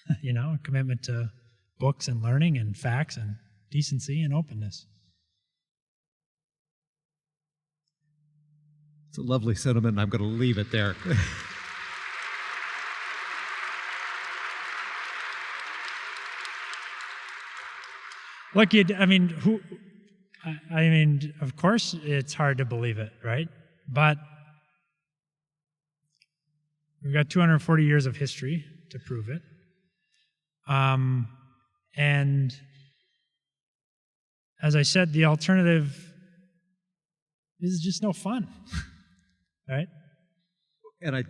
A commitment to books and learning and facts and decency and openness. It's a lovely sentiment, and I'm going to leave it there. Look, of course it's hard to believe it, right? But we've got 240 years of history to prove it. And as I said, the alternative is just no fun, right? And I'm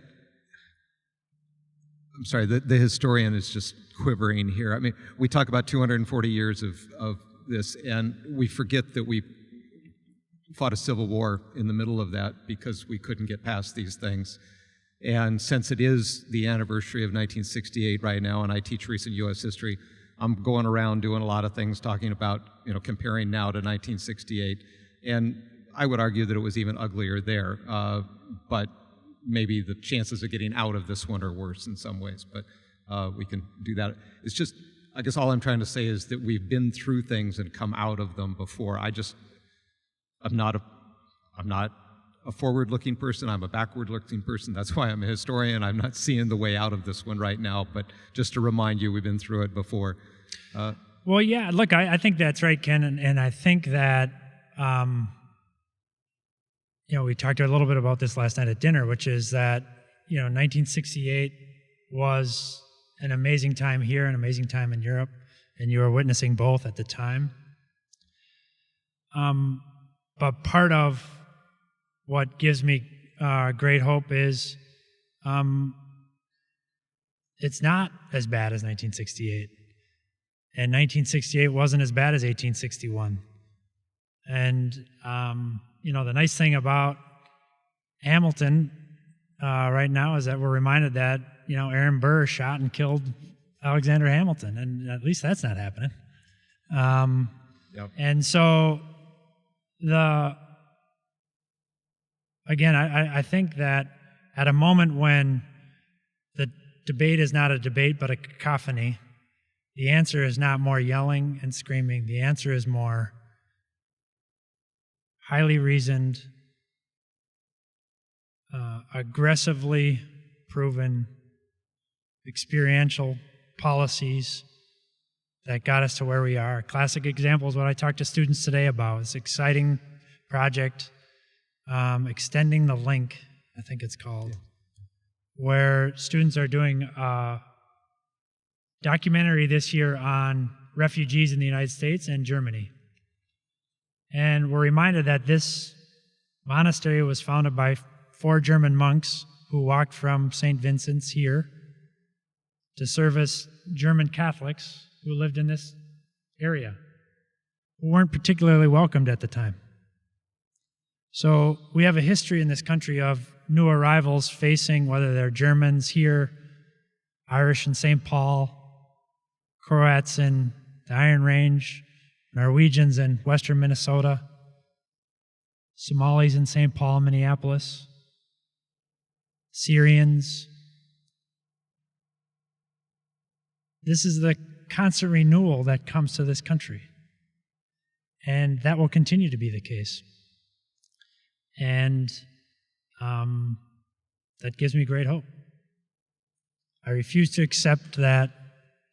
sorry, the historian is just quivering here. I mean, we talk about 240 years of this, and we forget that we fought a civil war in the middle of that because we couldn't get past these things. And since it is the anniversary of 1968 right now, and I teach recent U.S. history, I'm going around doing a lot of things talking about, comparing now to 1968. And I would argue that it was even uglier there, but maybe the chances of getting out of this one are worse in some ways, but we can do that. It's just, I guess all I'm trying to say is that we've been through things and come out of them before. I'm not a forward-looking person, I'm a backward-looking person. That's why I'm a historian. I'm not seeing the way out of this one right now, but just to remind you, we've been through it before. Well, yeah, look, I think that's right, Ken, and I think that, we talked a little bit about this last night at dinner, which is that, 1968 was an amazing time here, an amazing time in Europe, and you were witnessing both at the time. But part of what gives me great hope is it's not as bad as 1968. And 1968 wasn't as bad as 1861. And, the nice thing about Hamilton right now is that we're reminded that, Aaron Burr shot and killed Alexander Hamilton, and at least that's not happening. Yep. And so I think that at a moment when the debate is not a debate but a cacophony, the answer is not more yelling and screaming. The answer is more highly reasoned, aggressively proven experiential policies that got us to where we are. A classic example is what I talked to students today about. This exciting project, Extending the Link, I think it's called, where students are doing a documentary this year on refugees in the United States and Germany. And we're reminded that this monastery was founded by 4 German monks who walked from St. Vincent's here to service German Catholics who lived in this area, who weren't particularly welcomed at the time. So we have a history in this country of new arrivals facing, whether they're Germans here, Irish in St. Paul, Croats in the Iron Range, Norwegians in western Minnesota, Somalis in St. Paul, Minneapolis, Syrians. This is the constant renewal that comes to this country. And that will continue to be the case. And that gives me great hope. I refuse to accept that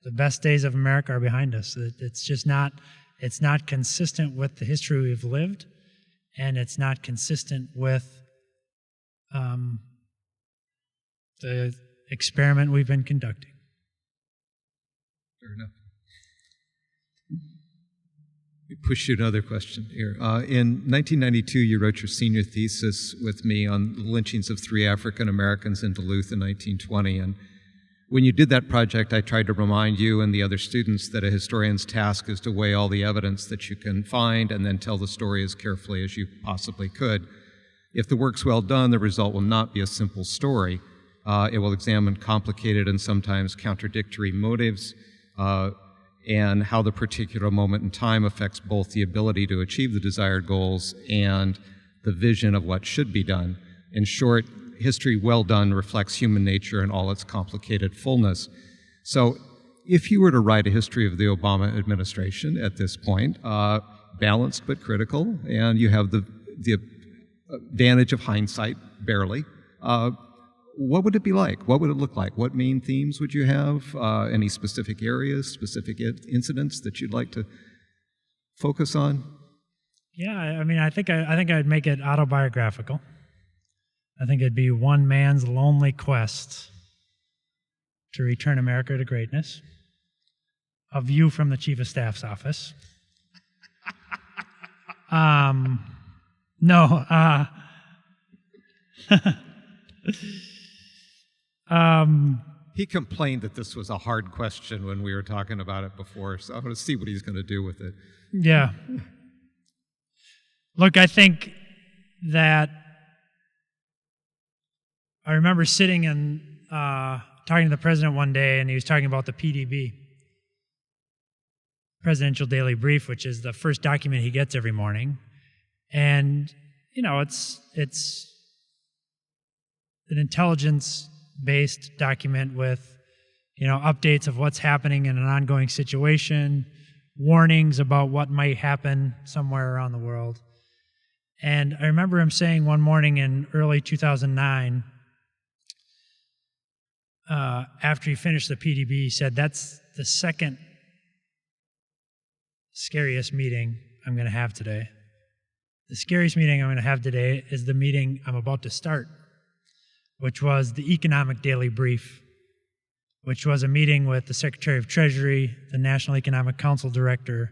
the best days of America are behind us. It's just not, it's not consistent with the history we've lived, and it's not consistent with the experiment we've been conducting. Fair enough. Let me push you another question here. In 1992, you wrote your senior thesis with me on the lynchings of 3 African Americans in Duluth in 1920. And when you did that project, I tried to remind you and the other students that a historian's task is to weigh all the evidence that you can find and then tell the story as carefully as you possibly could. If the work's well done, the result will not be a simple story. It will examine complicated and sometimes contradictory motives, and how the particular moment in time affects both the ability to achieve the desired goals and the vision of what should be done. In short, history well done reflects human nature in all its complicated fullness. So if you were to write a history of the Obama administration at this point, balanced but critical, and you have the advantage of hindsight, barely, what would it be like? What would it look like? What main themes would you have? Any specific areas, specific incidents that you'd like to focus on? Yeah, I mean, I think I'd make it autobiographical. I think it'd be one man's lonely quest to return America to greatness. A view from the Chief of Staff's office. He complained that this was a hard question when we were talking about it before, so I'm going to see what he's going to do with it. Yeah. Look, I think that I remember sitting and talking to the president one day, and he was talking about the PDB, Presidential Daily Brief, which is the first document he gets every morning. And, you know, it's an intelligence-based document with, you know, updates of what's happening in an ongoing situation, warnings about what might happen somewhere around the world. And I remember him saying one morning in early 2009, after he finished the PDB, he said, "That's the second scariest meeting I'm going to have today. The scariest meeting I'm going to have today is the meeting I'm about to start, which was the Economic Daily Brief, which was a meeting with the Secretary of Treasury, the National Economic Council Director,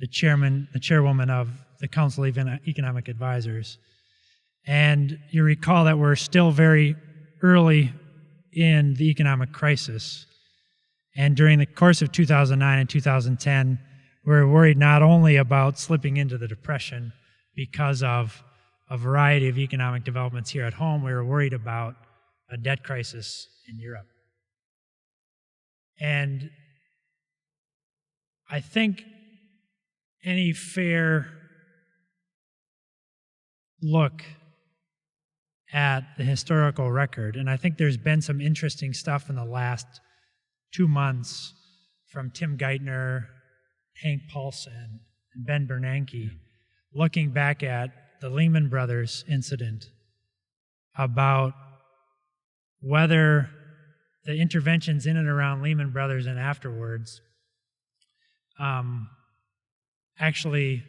the chairwoman of the Council of Economic Advisors." And you recall that we're still very early in the economic crisis. And during the course of 2009 and 2010, we were worried not only about slipping into the Depression because of a variety of economic developments here at home, we were worried about a debt crisis in Europe. And I think any fair look at the historical record, and I think there's been some interesting stuff in the last 2 months from Tim Geithner, Hank Paulson, and Ben Bernanke, looking back at the Lehman Brothers incident, about whether the interventions in and around Lehman Brothers and afterwards actually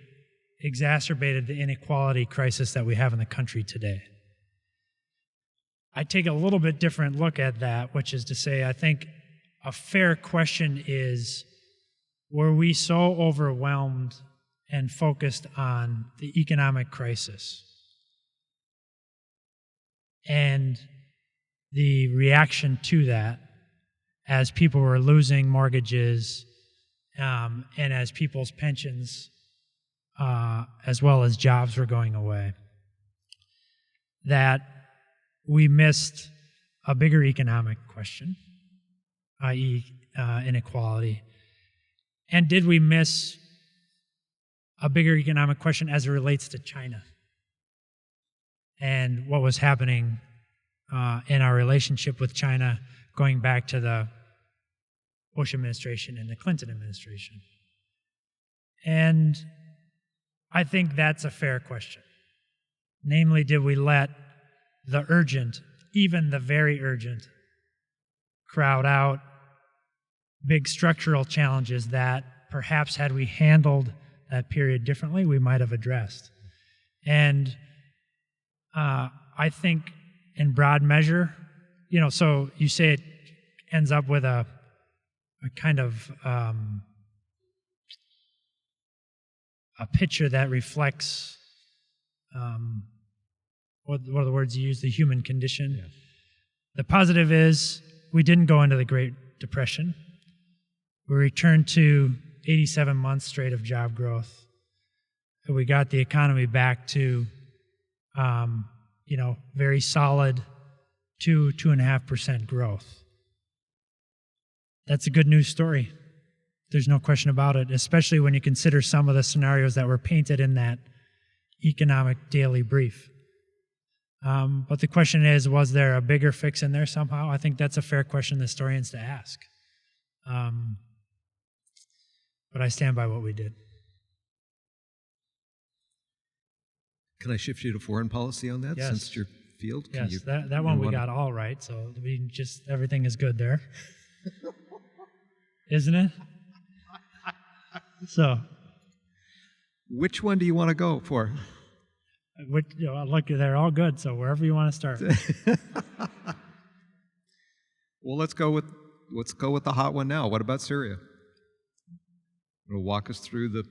exacerbated the inequality crisis that we have in the country today. I take a little bit different look at that, which is to say, I think a fair question is, were we so overwhelmed and focused on the economic crisis and the reaction to that as people were losing mortgages and as people's pensions as well as jobs were going away, that we missed a bigger economic question, i.e. Inequality? And did we miss a bigger economic question as it relates to China and what was happening in our relationship with China going back to the Bush administration and the Clinton administration? And I think that's a fair question. Namely, did we let the urgent, even the very urgent, crowd out big structural challenges that perhaps had we handled that period differently, we might have addressed? And I think in broad measure, so you say it ends up with a kind of a picture that reflects what are the words you use? The human condition. Yeah. The positive is we didn't go into the Great Depression. We returned to 87 months straight of job growth. We got the economy back to, very solid 2.5% growth. That's a good news story. There's no question about it, especially when you consider some of the scenarios that were painted in that economic daily brief. But the question is, was there a bigger fix in there somehow? I think that's a fair question for historians to ask. But I stand by what we did. Can I shift you to foreign policy on that, yes. since it's your field? Yes, that one we got all right, so everything is good there. Isn't it? So, which one do you want to go for? Look, they're all good, so wherever you want to start. Well, let's go with the hot one now. What about Syria? Want to walk us through the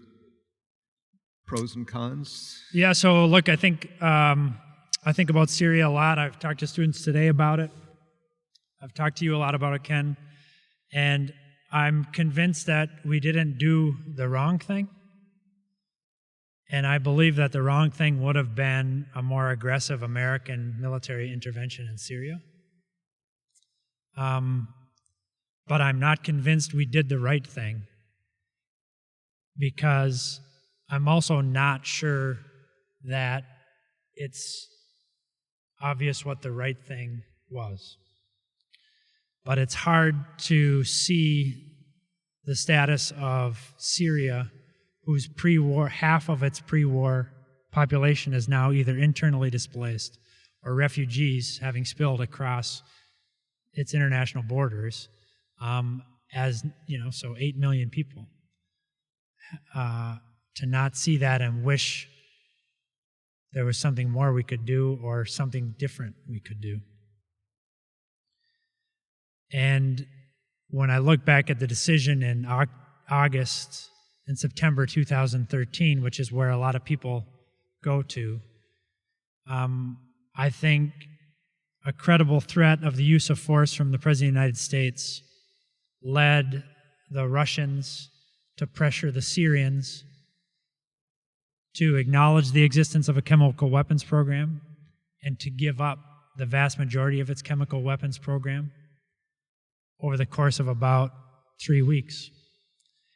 pros and cons? Yeah. So look, I think about Syria a lot. I've talked to students today about it. I've talked to you a lot about it, Ken, and I'm convinced that we didn't do the wrong thing. And I believe that the wrong thing would have been a more aggressive American military intervention in Syria. But I'm not convinced we did the right thing, because I'm also not sure that it's obvious what the right thing was. But it's hard to see the status of Syria, whose half of its pre-war population is now either internally displaced or refugees having spilled across its international borders, so 8 million people. To not see that and wish there was something more we could do or something different we could do. And when I look back at the decision in August and September 2013, which is where a lot of people go to, I think a credible threat of the use of force from the President of the United States led the Russians to pressure the Syrians to acknowledge the existence of a chemical weapons program and to give up the vast majority of its chemical weapons program over the course of about 3 weeks.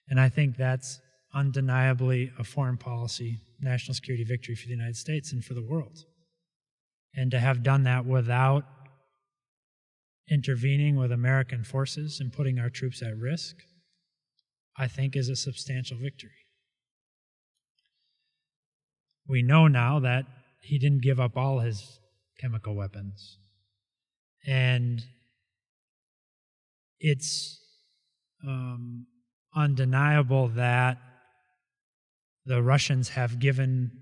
And I think that's undeniably a foreign policy, national security victory for the United States and for the world. And to have done that without intervening with American forces and putting our troops at risk, I think is a substantial victory. We know now that he didn't give up all his chemical weapons. And it's undeniable that the Russians have given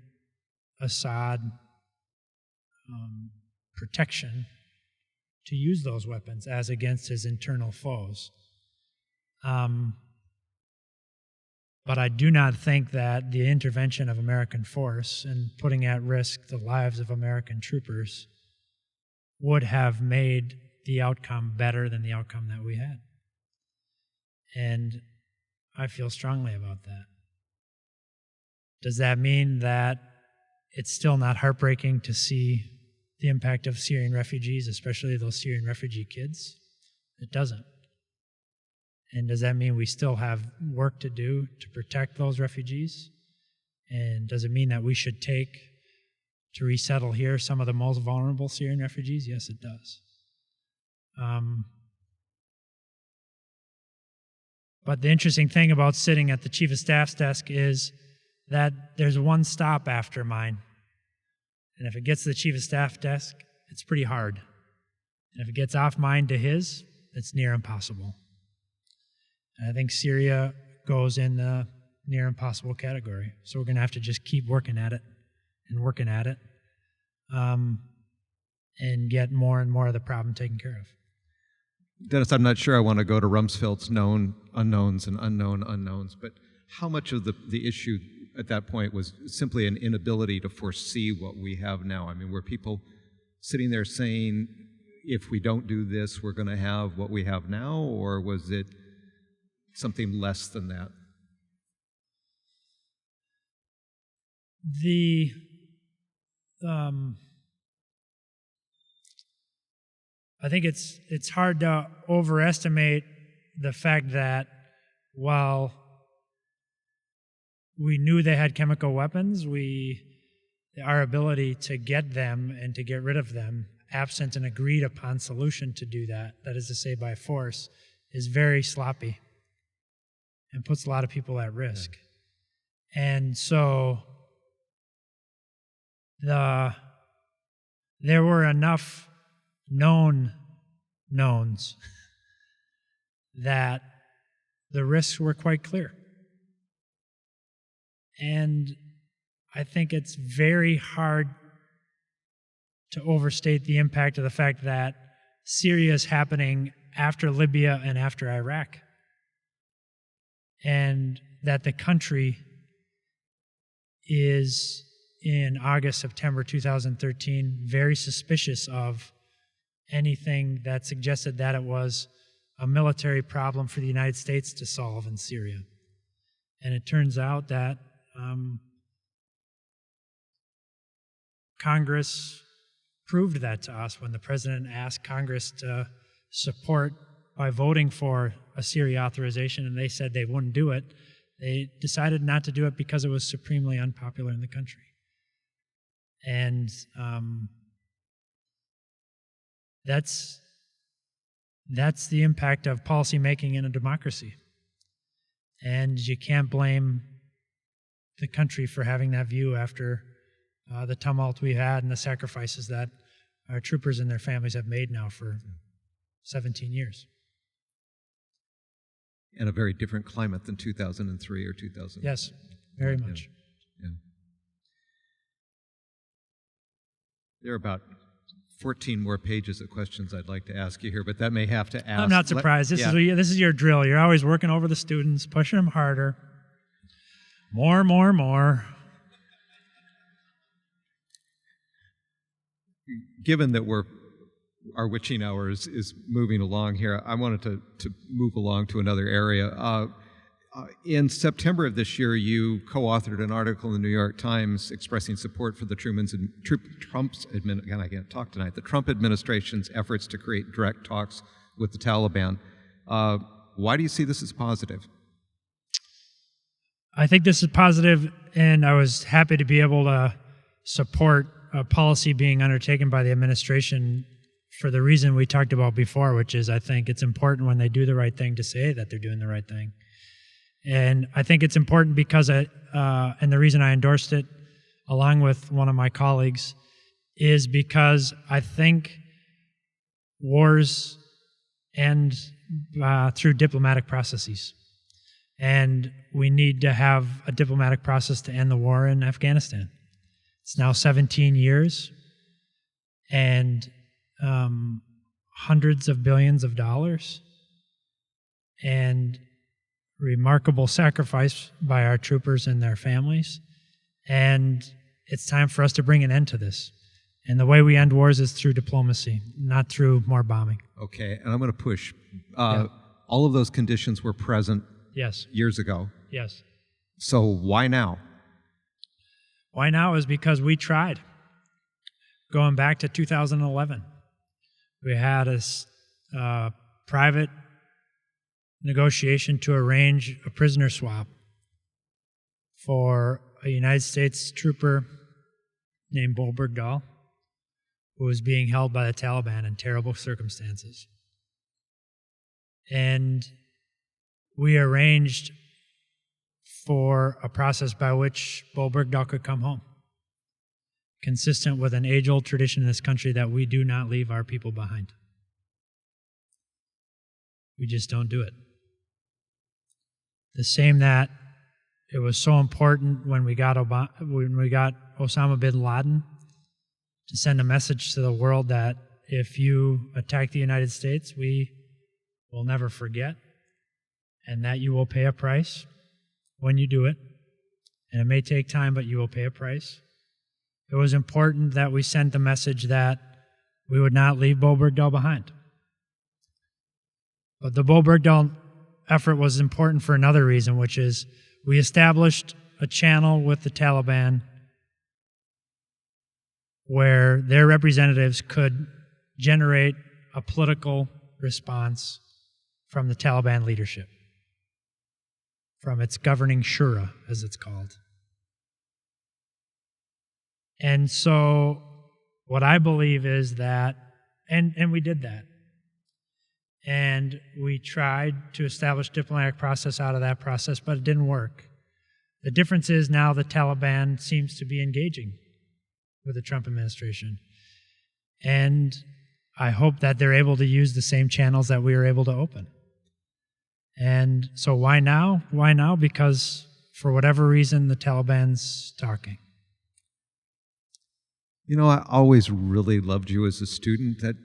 Assad protection to use those weapons as against his internal foes. But I do not think that the intervention of American force and putting at risk the lives of American troopers would have made the outcome better than the outcome that we had. And I feel strongly about that. Does that mean that it's still not heartbreaking to see the impact of Syrian refugees, especially those Syrian refugee kids? It doesn't. And does that mean we still have work to do to protect those refugees? And does it mean that we should take to resettle here some of the most vulnerable Syrian refugees? Yes, it does. But the interesting thing about sitting at the Chief of Staff's desk is that there's one stop after mine. And if it gets to the Chief of Staff desk, it's pretty hard. And if it gets off mine to his, it's near impossible. And I think Syria goes in the near impossible category. So we're going to have to just keep working at it and get more and more of the problem taken care of. Denis, I'm not sure I want to go to Rumsfeld's known unknowns and unknown unknowns, but how much of the issue at that point was simply an inability to foresee what we have now? I mean, were people sitting there saying, if we don't do this, we're going to have what we have now, or was it something less than that? I think it's hard to overestimate the fact that while we knew they had chemical weapons, our ability to get them and to get rid of them, absent an agreed upon solution to do that is to say by force, is very sloppy and puts a lot of people at risk. And so there were enough knowns that the risks were quite clear. And I think it's very hard to overstate the impact of the fact that Syria is happening after Libya and after Iraq, and that the country is, in August, September 2013, very suspicious of anything that suggested that it was a military problem for the United States to solve in Syria. And it turns out that Congress proved that to us when the president asked Congress to support by voting for a Syria authorization, and they said they wouldn't do it. They decided not to do it because it was supremely unpopular in the country. And that's the impact of policymaking in a democracy. And you can't blame the country for having that view after the tumult we had and the sacrifices that our troopers and their families have made now for 17 years. And a very different climate than 2003 or 2000. Yes, very much. Yeah. There are about 14 more pages of questions I'd like to ask you here, but that may have to ask. I'm not surprised. This is your drill. You're always working over the students, pushing them harder. More. Given that our witching hour is moving along here, I wanted to move along to another area. In September of this year, you co-authored an article in the New York Times expressing support for the the Trump administration's efforts to create direct talks with the Taliban. Why do you see this as positive? I think this is positive, and I was happy to be able to support a policy being undertaken by the administration for the reason we talked about before, which is I think it's important when they do the right thing to say that they're doing the right thing. And I think it's important because and the reason I endorsed it along with one of my colleagues is because I think wars end through diplomatic processes. And we need to have a diplomatic process to end the war in Afghanistan. It's now 17 years and hundreds of billions of dollars and remarkable sacrifice by our troopers and their families. And it's time for us to bring an end to this. And the way we end wars is through diplomacy, not through more bombing. Okay, and I'm going to push. All of those conditions were present Yes. years ago. Yes. So why now? Why now is because we tried. Going back to 2011, we had a private negotiation to arrange a prisoner swap for a United States trooper named Bo Bergdahl, who was being held by the Taliban in terrible circumstances. And we arranged for a process by which Bo Bergdahl could come home, consistent with an age-old tradition in this country that we do not leave our people behind. We just don't do it. The same that it was so important when we got Osama bin Laden to send a message to the world that if you attack the United States, we will never forget, and that you will pay a price when you do it. And it may take time, but you will pay a price. It was important that we sent the message that we would not leave Bo Bergdahl behind. But the Bo Bergdahl effort was important for another reason, which is we established a channel with the Taliban where their representatives could generate a political response from the Taliban leadership, from its governing shura, as it's called. And so what I believe is that, and we did that. And we tried to establish diplomatic process out of that process, but it didn't work. The difference is now the Taliban seems to be engaging with the Trump administration. And I hope that they're able to use the same channels that we were able to open. And so why now? Why now? Because for whatever reason, the Taliban's talking. You know, I always really loved you as a student. That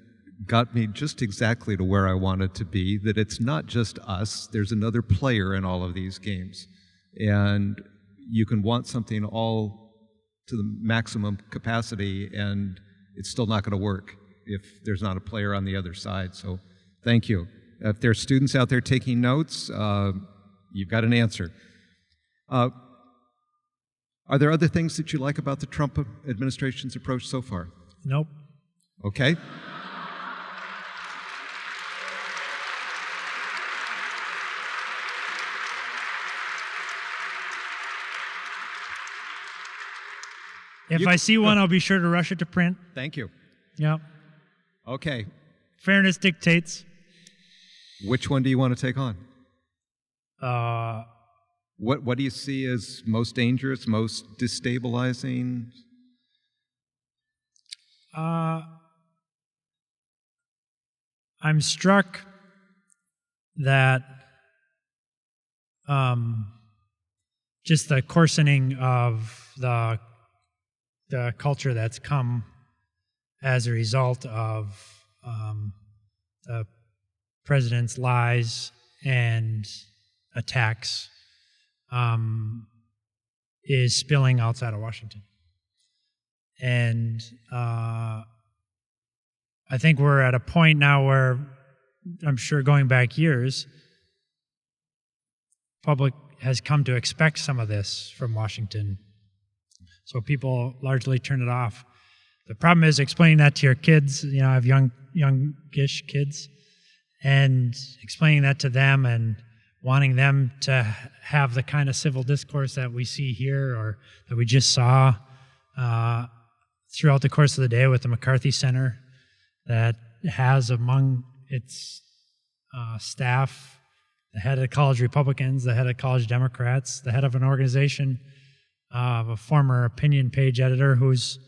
got me just exactly to where I wanted to be, that it's not just us. There's another player in all of these games. And you can want something all to the maximum capacity, and it's still not going to work if there's not a player on the other side. So thank you. If there are students out there taking notes, you've got an answer. Are there other things that you like about the Trump administration's approach so far? Nope. Okay. If I see one, I'll be sure to rush it to print. Thank you. Yep. Okay. Fairness dictates. Which one do you want to take on? What do you see as most dangerous, most destabilizing? I'm struck that just the coarsening of the culture that's come as a result of the president's lies and attacks is spilling outside of Washington. And I think we're at a point now where I'm sure going back years, public has come to expect some of this from Washington. So people largely turn it off. The problem is explaining that to your kids. You know, I have youngish kids, and explaining that to them and wanting them to have the kind of civil discourse that we see here or that we just saw throughout the course of the day with the McCarthy Center, that has among its staff the head of the college Republicans, the head of college Democrats, the head of an organization of a former opinion page editor who's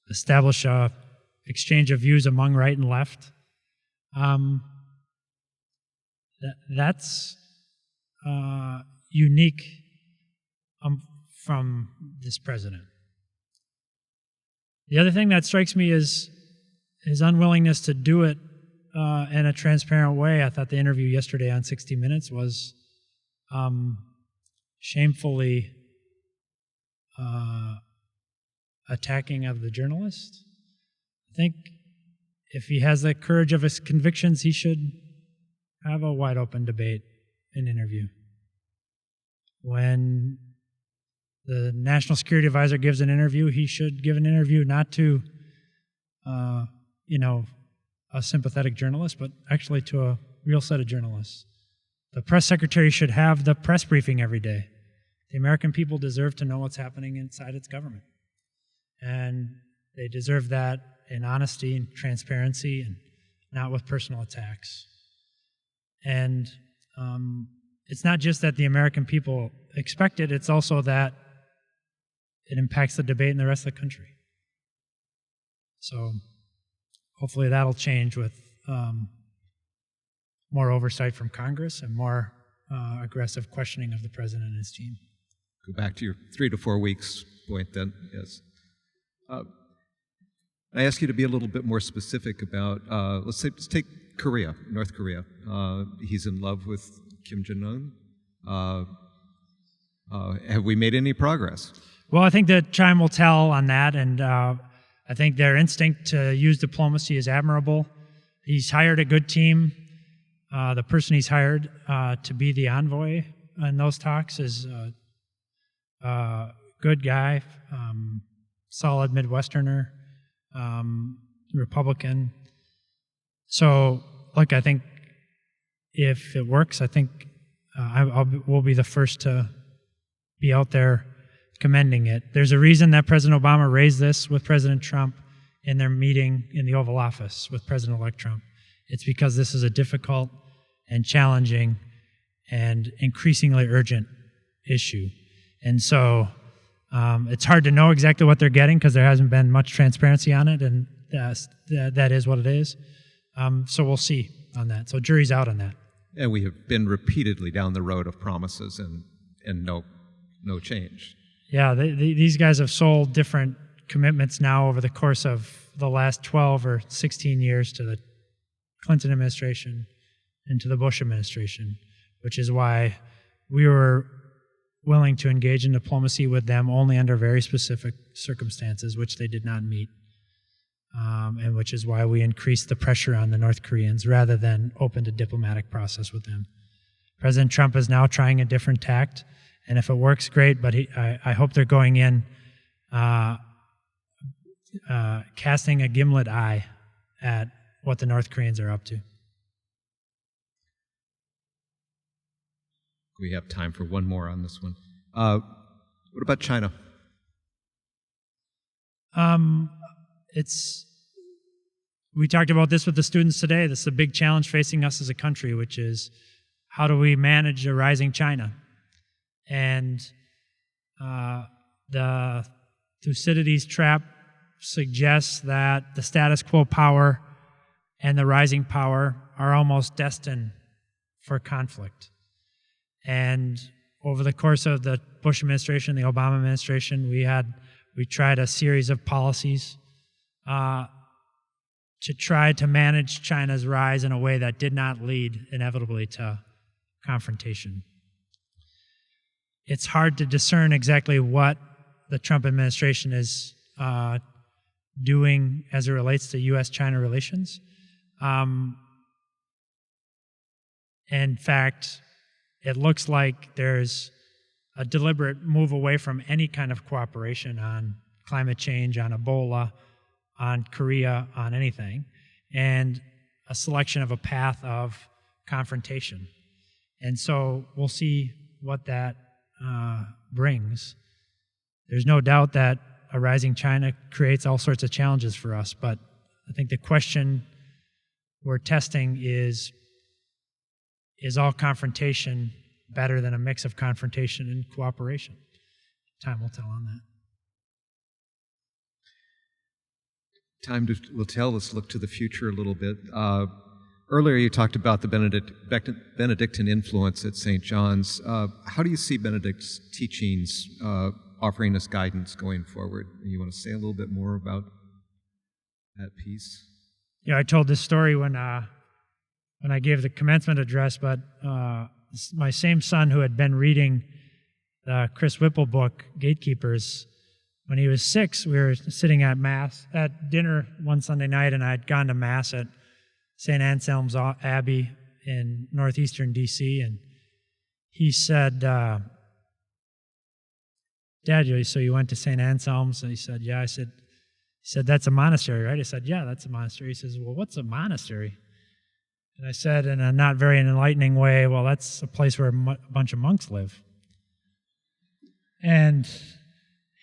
established a exchange of views among right and left. That's unique from this president. The other thing that strikes me is his unwillingness to do it in a transparent way. I thought the interview yesterday on 60 Minutes was shamefully attacking of the journalist. I think if he has the courage of his convictions, he should have a wide open debate and interview. When the National Security Advisor gives an interview, he should give an interview not to, a sympathetic journalist, but actually to a real set of journalists. The press secretary should have the press briefing every day. The American people deserve to know what's happening inside its government. And they deserve that in honesty and transparency and not with personal attacks. And it's not just that the American people expect it, it's also that it impacts the debate in the rest of the country. So hopefully that'll change with more oversight from Congress and more aggressive questioning of the president and his team. Go back to your 3 to 4 weeks point then, yes. I ask you to be a little bit more specific about, let's take Korea, North Korea. He's in love with Kim Jong-un. Have we made any progress? Well, I think that time will tell on that, and I think their instinct to use diplomacy is admirable. He's hired a good team. The person he's hired to be the envoy in those talks is a good guy, solid Midwesterner, Republican. So, look, I think if it works, I think we'll be the first to be out there commending it. There's a reason that President Obama raised this with President Trump in their meeting in the Oval Office with President-elect Trump. It's because this is a difficult and challenging and increasingly urgent issue. And so it's hard to know exactly what they're getting because there hasn't been much transparency on it, and that is what it is. So we'll see on that. So jury's out on that. And we have been repeatedly down the road of promises and no change. Yeah, these guys have sold different commitments now over the course of the last 12 or 16 years to the Clinton administration and to the Bush administration, which is why we were willing to engage in diplomacy with them only under very specific circumstances, which they did not meet, and which is why we increased the pressure on the North Koreans rather than opened a diplomatic process with them. President Trump is now trying a different tact, and if it works, great, but I hope they're going in casting a gimlet eye at what the North Koreans are up to. We have time for one more on this one. What about China? We talked about this with the students today. This is a big challenge facing us as a country, which is how do we manage a rising China? And the Thucydides trap suggests that the status quo power and the rising power are almost destined for conflict. And over the course of the Bush administration, the Obama administration, we tried a series of policies to try to manage China's rise in a way that did not lead inevitably to confrontation. It's hard to discern exactly what the Trump administration is doing as it relates to U.S.-China relations. In fact, it looks like there's a deliberate move away from any kind of cooperation on climate change, on Ebola, on Korea, on anything, and a selection of a path of confrontation. And so we'll see what that brings. There's no doubt that a rising China creates all sorts of challenges for us, but I think the question we're testing is all confrontation better than a mix of confrontation and cooperation? Time will tell on that. Time will tell. Let's look to the future a little bit. Earlier, you talked about the Benedictine influence at St. John's. How do you see Benedict's teachings offering us guidance going forward? You want to say a little bit more about that piece? Yeah, I told this story when I gave the commencement address, but my same son who had been reading the Chris Whipple book, Gatekeepers, when he was 6, we were sitting at dinner one Sunday night, and I had gone to Mass at St. Anselm's Abbey in northeastern D.C., and he said, Dad, so you went to St. Anselm's? And he said, yeah. He said, that's a monastery, right? I said, yeah, that's a monastery. He says, well, what's a monastery? And I said in a not very enlightening way, well, that's a place where a bunch of monks live. And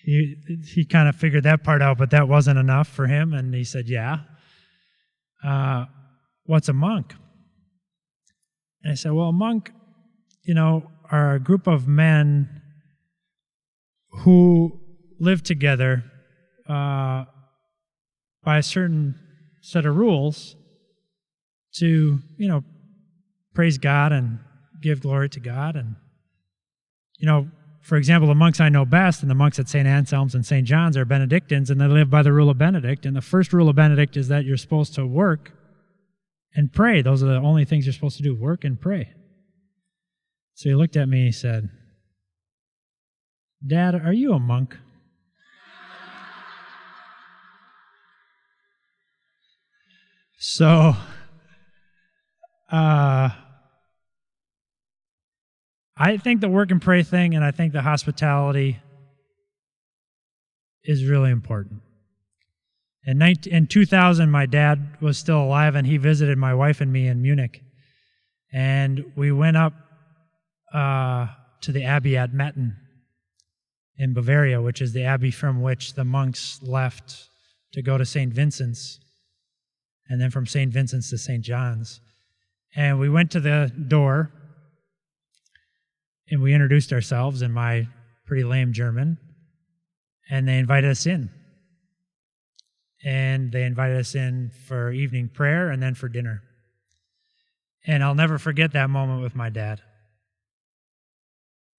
he kind of figured that part out, but that wasn't enough for him, and he said, yeah. What's a monk? And I said, well, a monk, are a group of men who live together by a certain set of rules to, praise God and give glory to God. And, for example, the monks I know best, and the monks at St. Anselm's and St. John's are Benedictines, and they live by the rule of Benedict. And the first rule of Benedict is that you're supposed to work and pray. Those are the only things you're supposed to do, work and pray. So he looked at me and he said, Dad, are you a monk? So, I think the work and pray thing, and I think the hospitality is really important. In 2000, my dad was still alive, and he visited my wife and me in Munich. And we went up to the Abbey at Metten in Bavaria, which is the abbey from which the monks left to go to St. Vincent's, and then from St. Vincent's to St. John's. And we went to the door, and we introduced ourselves in my pretty lame German, and they invited us in. And they invited us in for evening prayer and then for dinner. And I'll never forget that moment with my dad.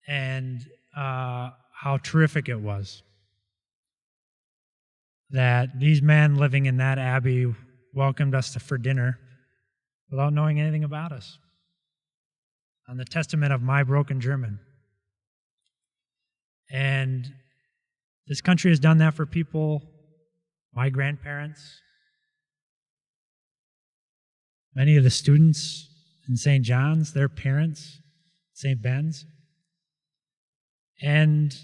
And how terrific it was that these men living in that abbey welcomed us for dinner without knowing anything about us, on the testament of my broken German. And this country has done that for people, my grandparents, many of the students in St. John's, their parents, St. Ben's. And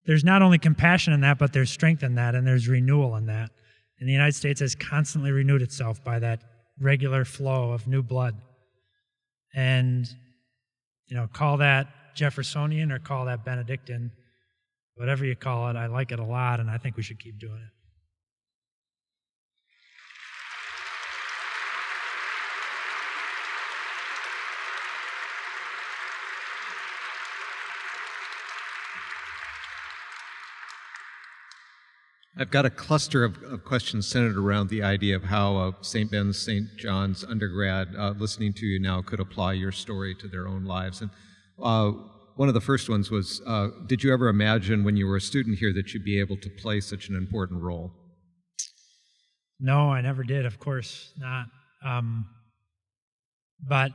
there's not only compassion in that, but there's strength in that, and there's renewal in that. And the United States has constantly renewed itself by that regular flow of new blood. And, call that Jeffersonian or call that Benedictine, whatever you call it, I like it a lot, and I think we should keep doing it. I've got a cluster of questions centered around the idea of how St. Ben's, St. John's undergrad, listening to you now, could apply your story to their own lives. And one of the first ones was, did you ever imagine when you were a student here that you'd be able to play such an important role? No, I never did, of course not. But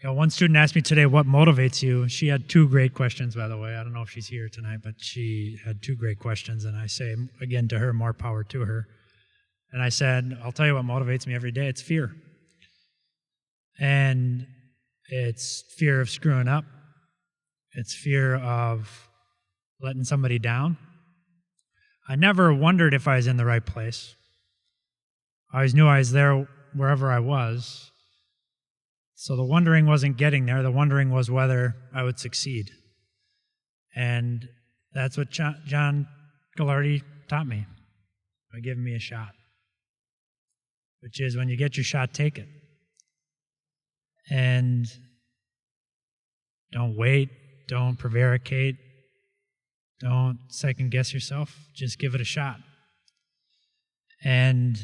one student asked me today, what motivates you? She had 2 great questions, by the way. I don't know if she's here tonight, but she had 2 great questions, and I say, again, to her, more power to her. And I said, I'll tell you what motivates me every day. It's fear. And it's fear of screwing up. It's fear of letting somebody down. I never wondered if I was in the right place. I always knew I was there wherever I was. So the wondering wasn't getting there. The wondering was whether I would succeed. And that's what John Gallardi taught me by giving me a shot, which is when you get your shot, take it. And don't wait. Don't prevaricate. Don't second guess yourself. Just give it a shot. And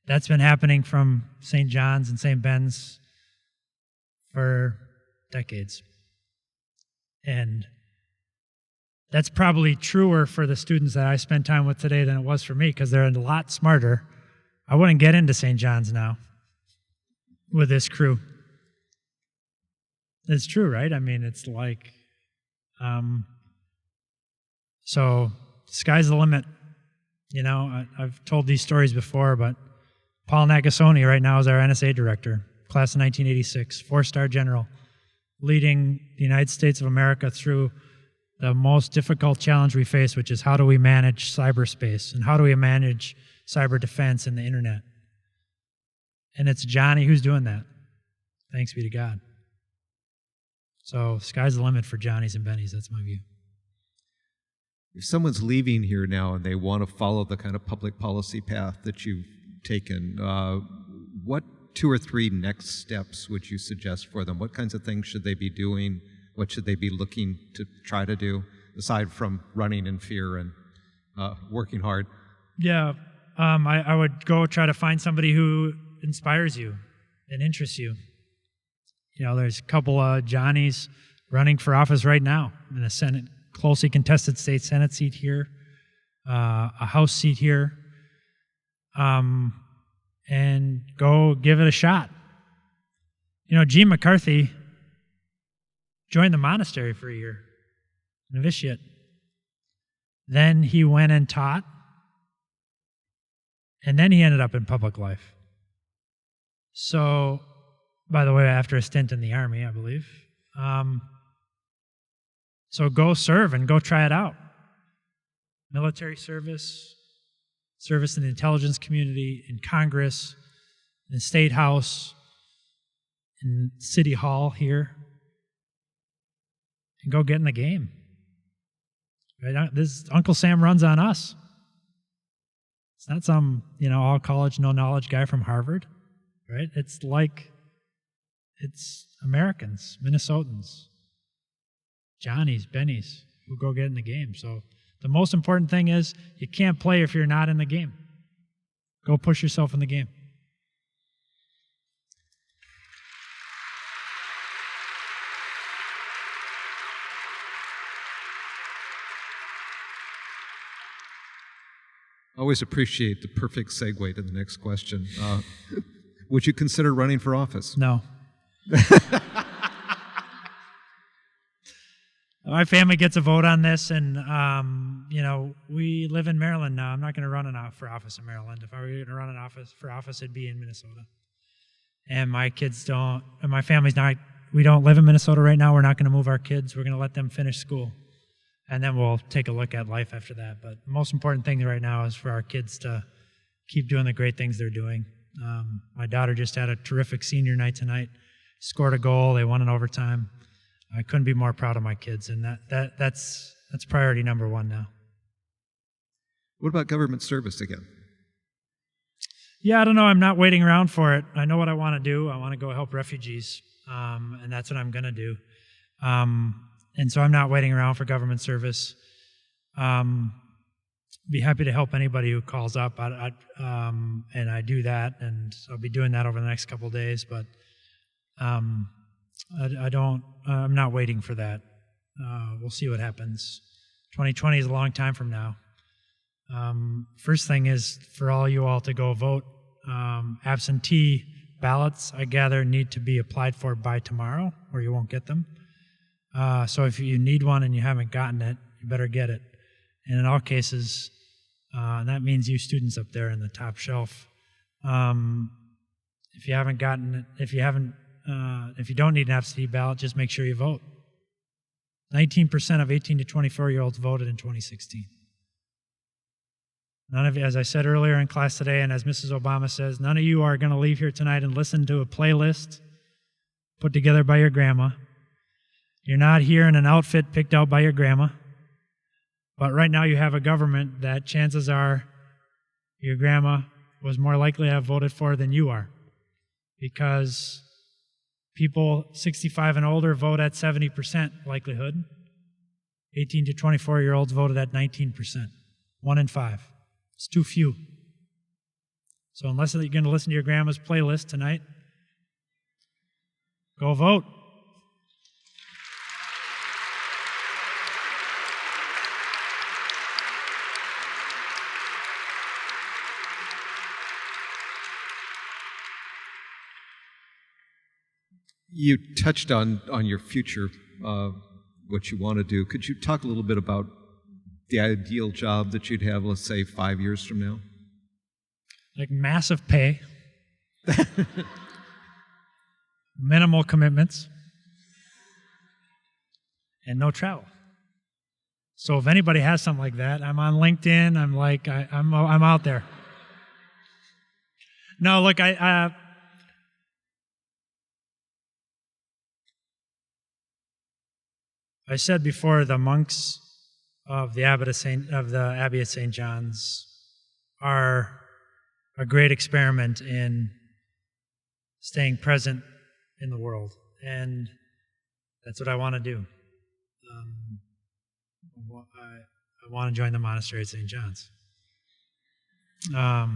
That's been happening from St. John's and St. Ben's for decades. And that's probably truer for the students that I spend time with today than it was for me, because they're a lot smarter. I wouldn't get into St. John's now with this crew. It's true, right? I mean, it's like, so sky's the limit. You know, I've told these stories before, but Paul Nakasone right now is our NSA director, class of 1986, 4-star general, leading the United States of America through the most difficult challenge we face, which is how do we manage cyberspace and how do we manage cyber defense and the internet. And it's Johnny who's doing that. Thanks be to God. So sky's the limit for Johnnies and Bennies. That's my view. If someone's leaving here now and they want to follow the kind of public policy path that you've taken, what 2 or 3 next steps would you suggest for them? What kinds of things should they be doing? What should they be looking to try to do, aside from running in fear and working hard? Yeah, I would go try to find somebody who inspires you and interests you. You know, there's a couple of Johnnies running for office right now in the Senate, closely contested state Senate seat here, a House seat here, and go give it a shot. You know, Gene McCarthy joined the monastery for a year, novitiate. Then he went and taught, and then he ended up in public life. So, by the way, after a stint in the Army, I believe. So go serve and go try it out. Military service, service in the intelligence community, in Congress, in the State House, in City Hall here, and go get in the game. Right? This Uncle Sam runs on us. It's not some, all college, no knowledge guy from Harvard, right? It's Americans, Minnesotans, Johnnies, Bennies, who go get in the game. So the most important thing is you can't play if you're not in the game. Go push yourself in the game. I always appreciate the perfect segue to the next question. Would you consider running for office? No. My family gets a vote on this, and we live in Maryland now. I'm not going to run for office in Maryland. If I were going to run for office, it'd be in Minnesota. And my kids don't, and my family's not. We don't live in Minnesota right now. We're not going to move our kids. We're going to let them finish school, and then we'll take a look at life after that. But the most important thing right now is for our kids to keep doing the great things they're doing. My daughter just had a terrific senior night tonight. Scored a goal. They won in overtime. I couldn't be more proud of my kids, and that's priority number one now. What about government service again? Yeah, I don't know. I'm not waiting around for it. I know what I want to do. I want to go help refugees, and that's what I'm going to do. And so I'm not waiting around for government service. Be happy to help anybody who calls up, and I do that, and I'll be doing that over the next couple of days. But I'm not waiting for that. We'll see what happens. 2020 is a long time from now. First thing is for all you all to go vote. Absentee ballots, I gather, need to be applied for by tomorrow, or you won't get them. So if you need one and you haven't gotten it, you better get it. And in all cases, that means you students up there in the top shelf. If you haven't gotten it, if you don't need an absentee ballot, just make sure you vote. 19% of 18 to 24-year-olds voted in 2016. None of you, as I said earlier in class today, and as Mrs. Obama says, none of you are going to leave here tonight and listen to a playlist put together by your grandma. You're not here in an outfit picked out by your grandma. But right now you have a government that chances are your grandma was more likely to have voted for than you are. Because people 65 and older vote at 70% likelihood. 18 to 24-year-olds voted at 19%. 1 in 5. It's too few. So unless you're going to listen to your grandma's playlist tonight, go vote. You touched on your future, what you want to do. Could you talk a little bit about the ideal job that you'd have, let's say, 5 years from now? Like massive pay, minimal commitments, and no travel. So if anybody has something like that, I'm on LinkedIn. I'm like, I'm out there. No, look, I said before, the monks of the Abbey at St. John's are a great experiment in staying present in the world, and that's what I want to do. I want to join the monastery at St. John's. I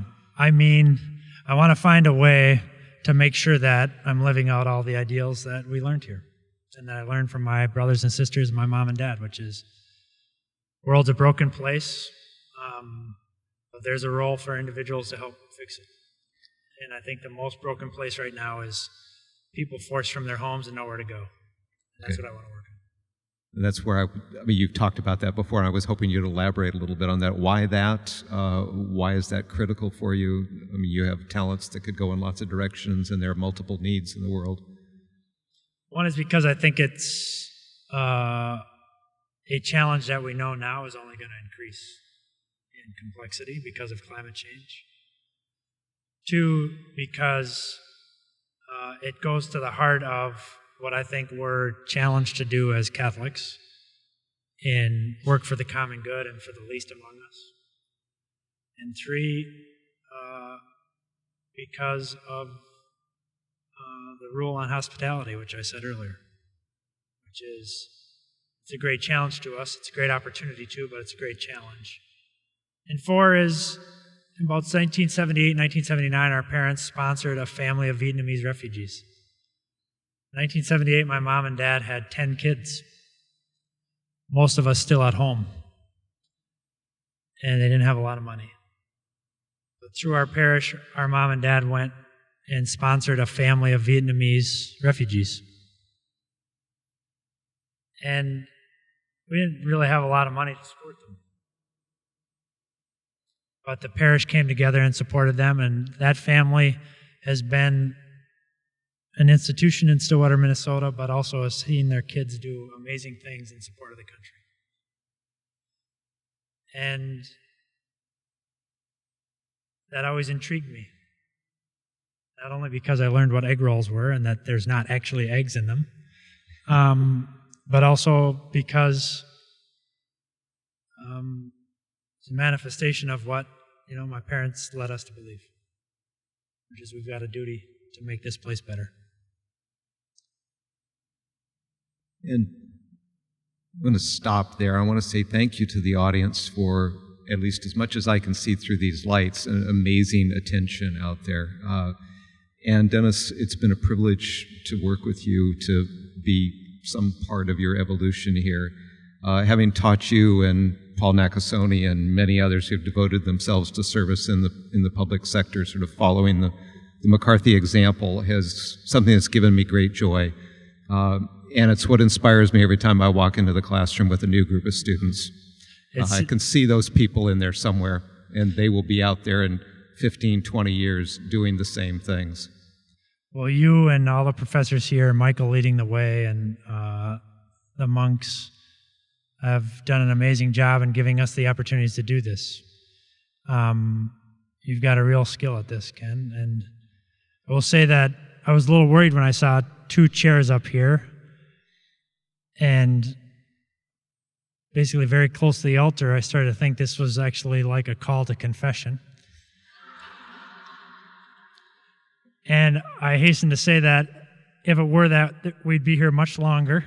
want to find a way to make sure that I'm living out all the ideals that we learned here, and that I learned from my brothers and sisters and my mom and dad, which is, world's a broken place, but there's a role for individuals to help fix it. And I think the most broken place right now is people forced from their homes and nowhere to go. And that's what I want to work on. And that's where you've talked about that before, and I was hoping you'd elaborate a little bit on that. Why that? Why is that critical for you? I mean, you have talents that could go in lots of directions, and there are multiple needs in the world. One is because I think it's a challenge that we know now is only going to increase in complexity because of climate change. Two, because it goes to the heart of what I think we're challenged to do as Catholics in work for the common good and for the least among us. And three, because of the rule on hospitality, which I said earlier, which is, it's a great challenge to us. It's a great opportunity too, but it's a great challenge. And four is, in about 1978, 1979, our parents sponsored a family of Vietnamese refugees. In 1978, my mom and dad had 10 kids, most of us still at home, and they didn't have a lot of money. But through our parish, our mom and dad went and sponsored a family of Vietnamese refugees. And we didn't really have a lot of money to support them. But the parish came together and supported them, and that family has been an institution in Stillwater, Minnesota, but also has seen their kids do amazing things in support of the country. And that always intrigued me. Not only because I learned what egg rolls were and that there's not actually eggs in them, but also because it's a manifestation of what my parents led us to believe, which is we've got a duty to make this place better. And I'm going to stop there. I want to say thank you to the audience for, at least as much as I can see through these lights, an amazing attention out there. And Denis, it's been a privilege to work with you, to be some part of your evolution here. Having taught you and Paul Nakasone and many others who have devoted themselves to service in the public sector, sort of following the McCarthy example, has something that's given me great joy. And it's what inspires me every time I walk into the classroom with a new group of students. I can see those people in there somewhere, and they will be out there in 15, 20 years doing the same things. Well, you and all the professors here, Michael leading the way, and the monks have done an amazing job in giving us the opportunities to do this. You've got a real skill at this, Ken, and I will say that I was a little worried when I saw 2 chairs up here, and basically very close to the altar, I started to think this was actually like a call to confession. And I hasten to say that if it were that, we'd be here much longer.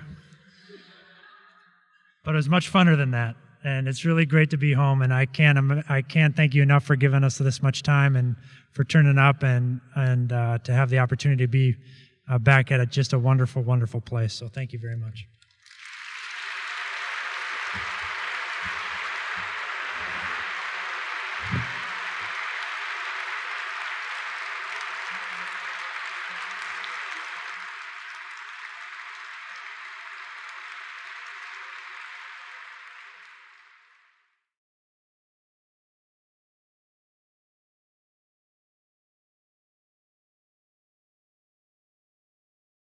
But it was much funner than that. and it's really great to be home. And I can't thank you enough for giving us this much time and for turning up and to have the opportunity to be back at just a wonderful, wonderful place. So thank you very much.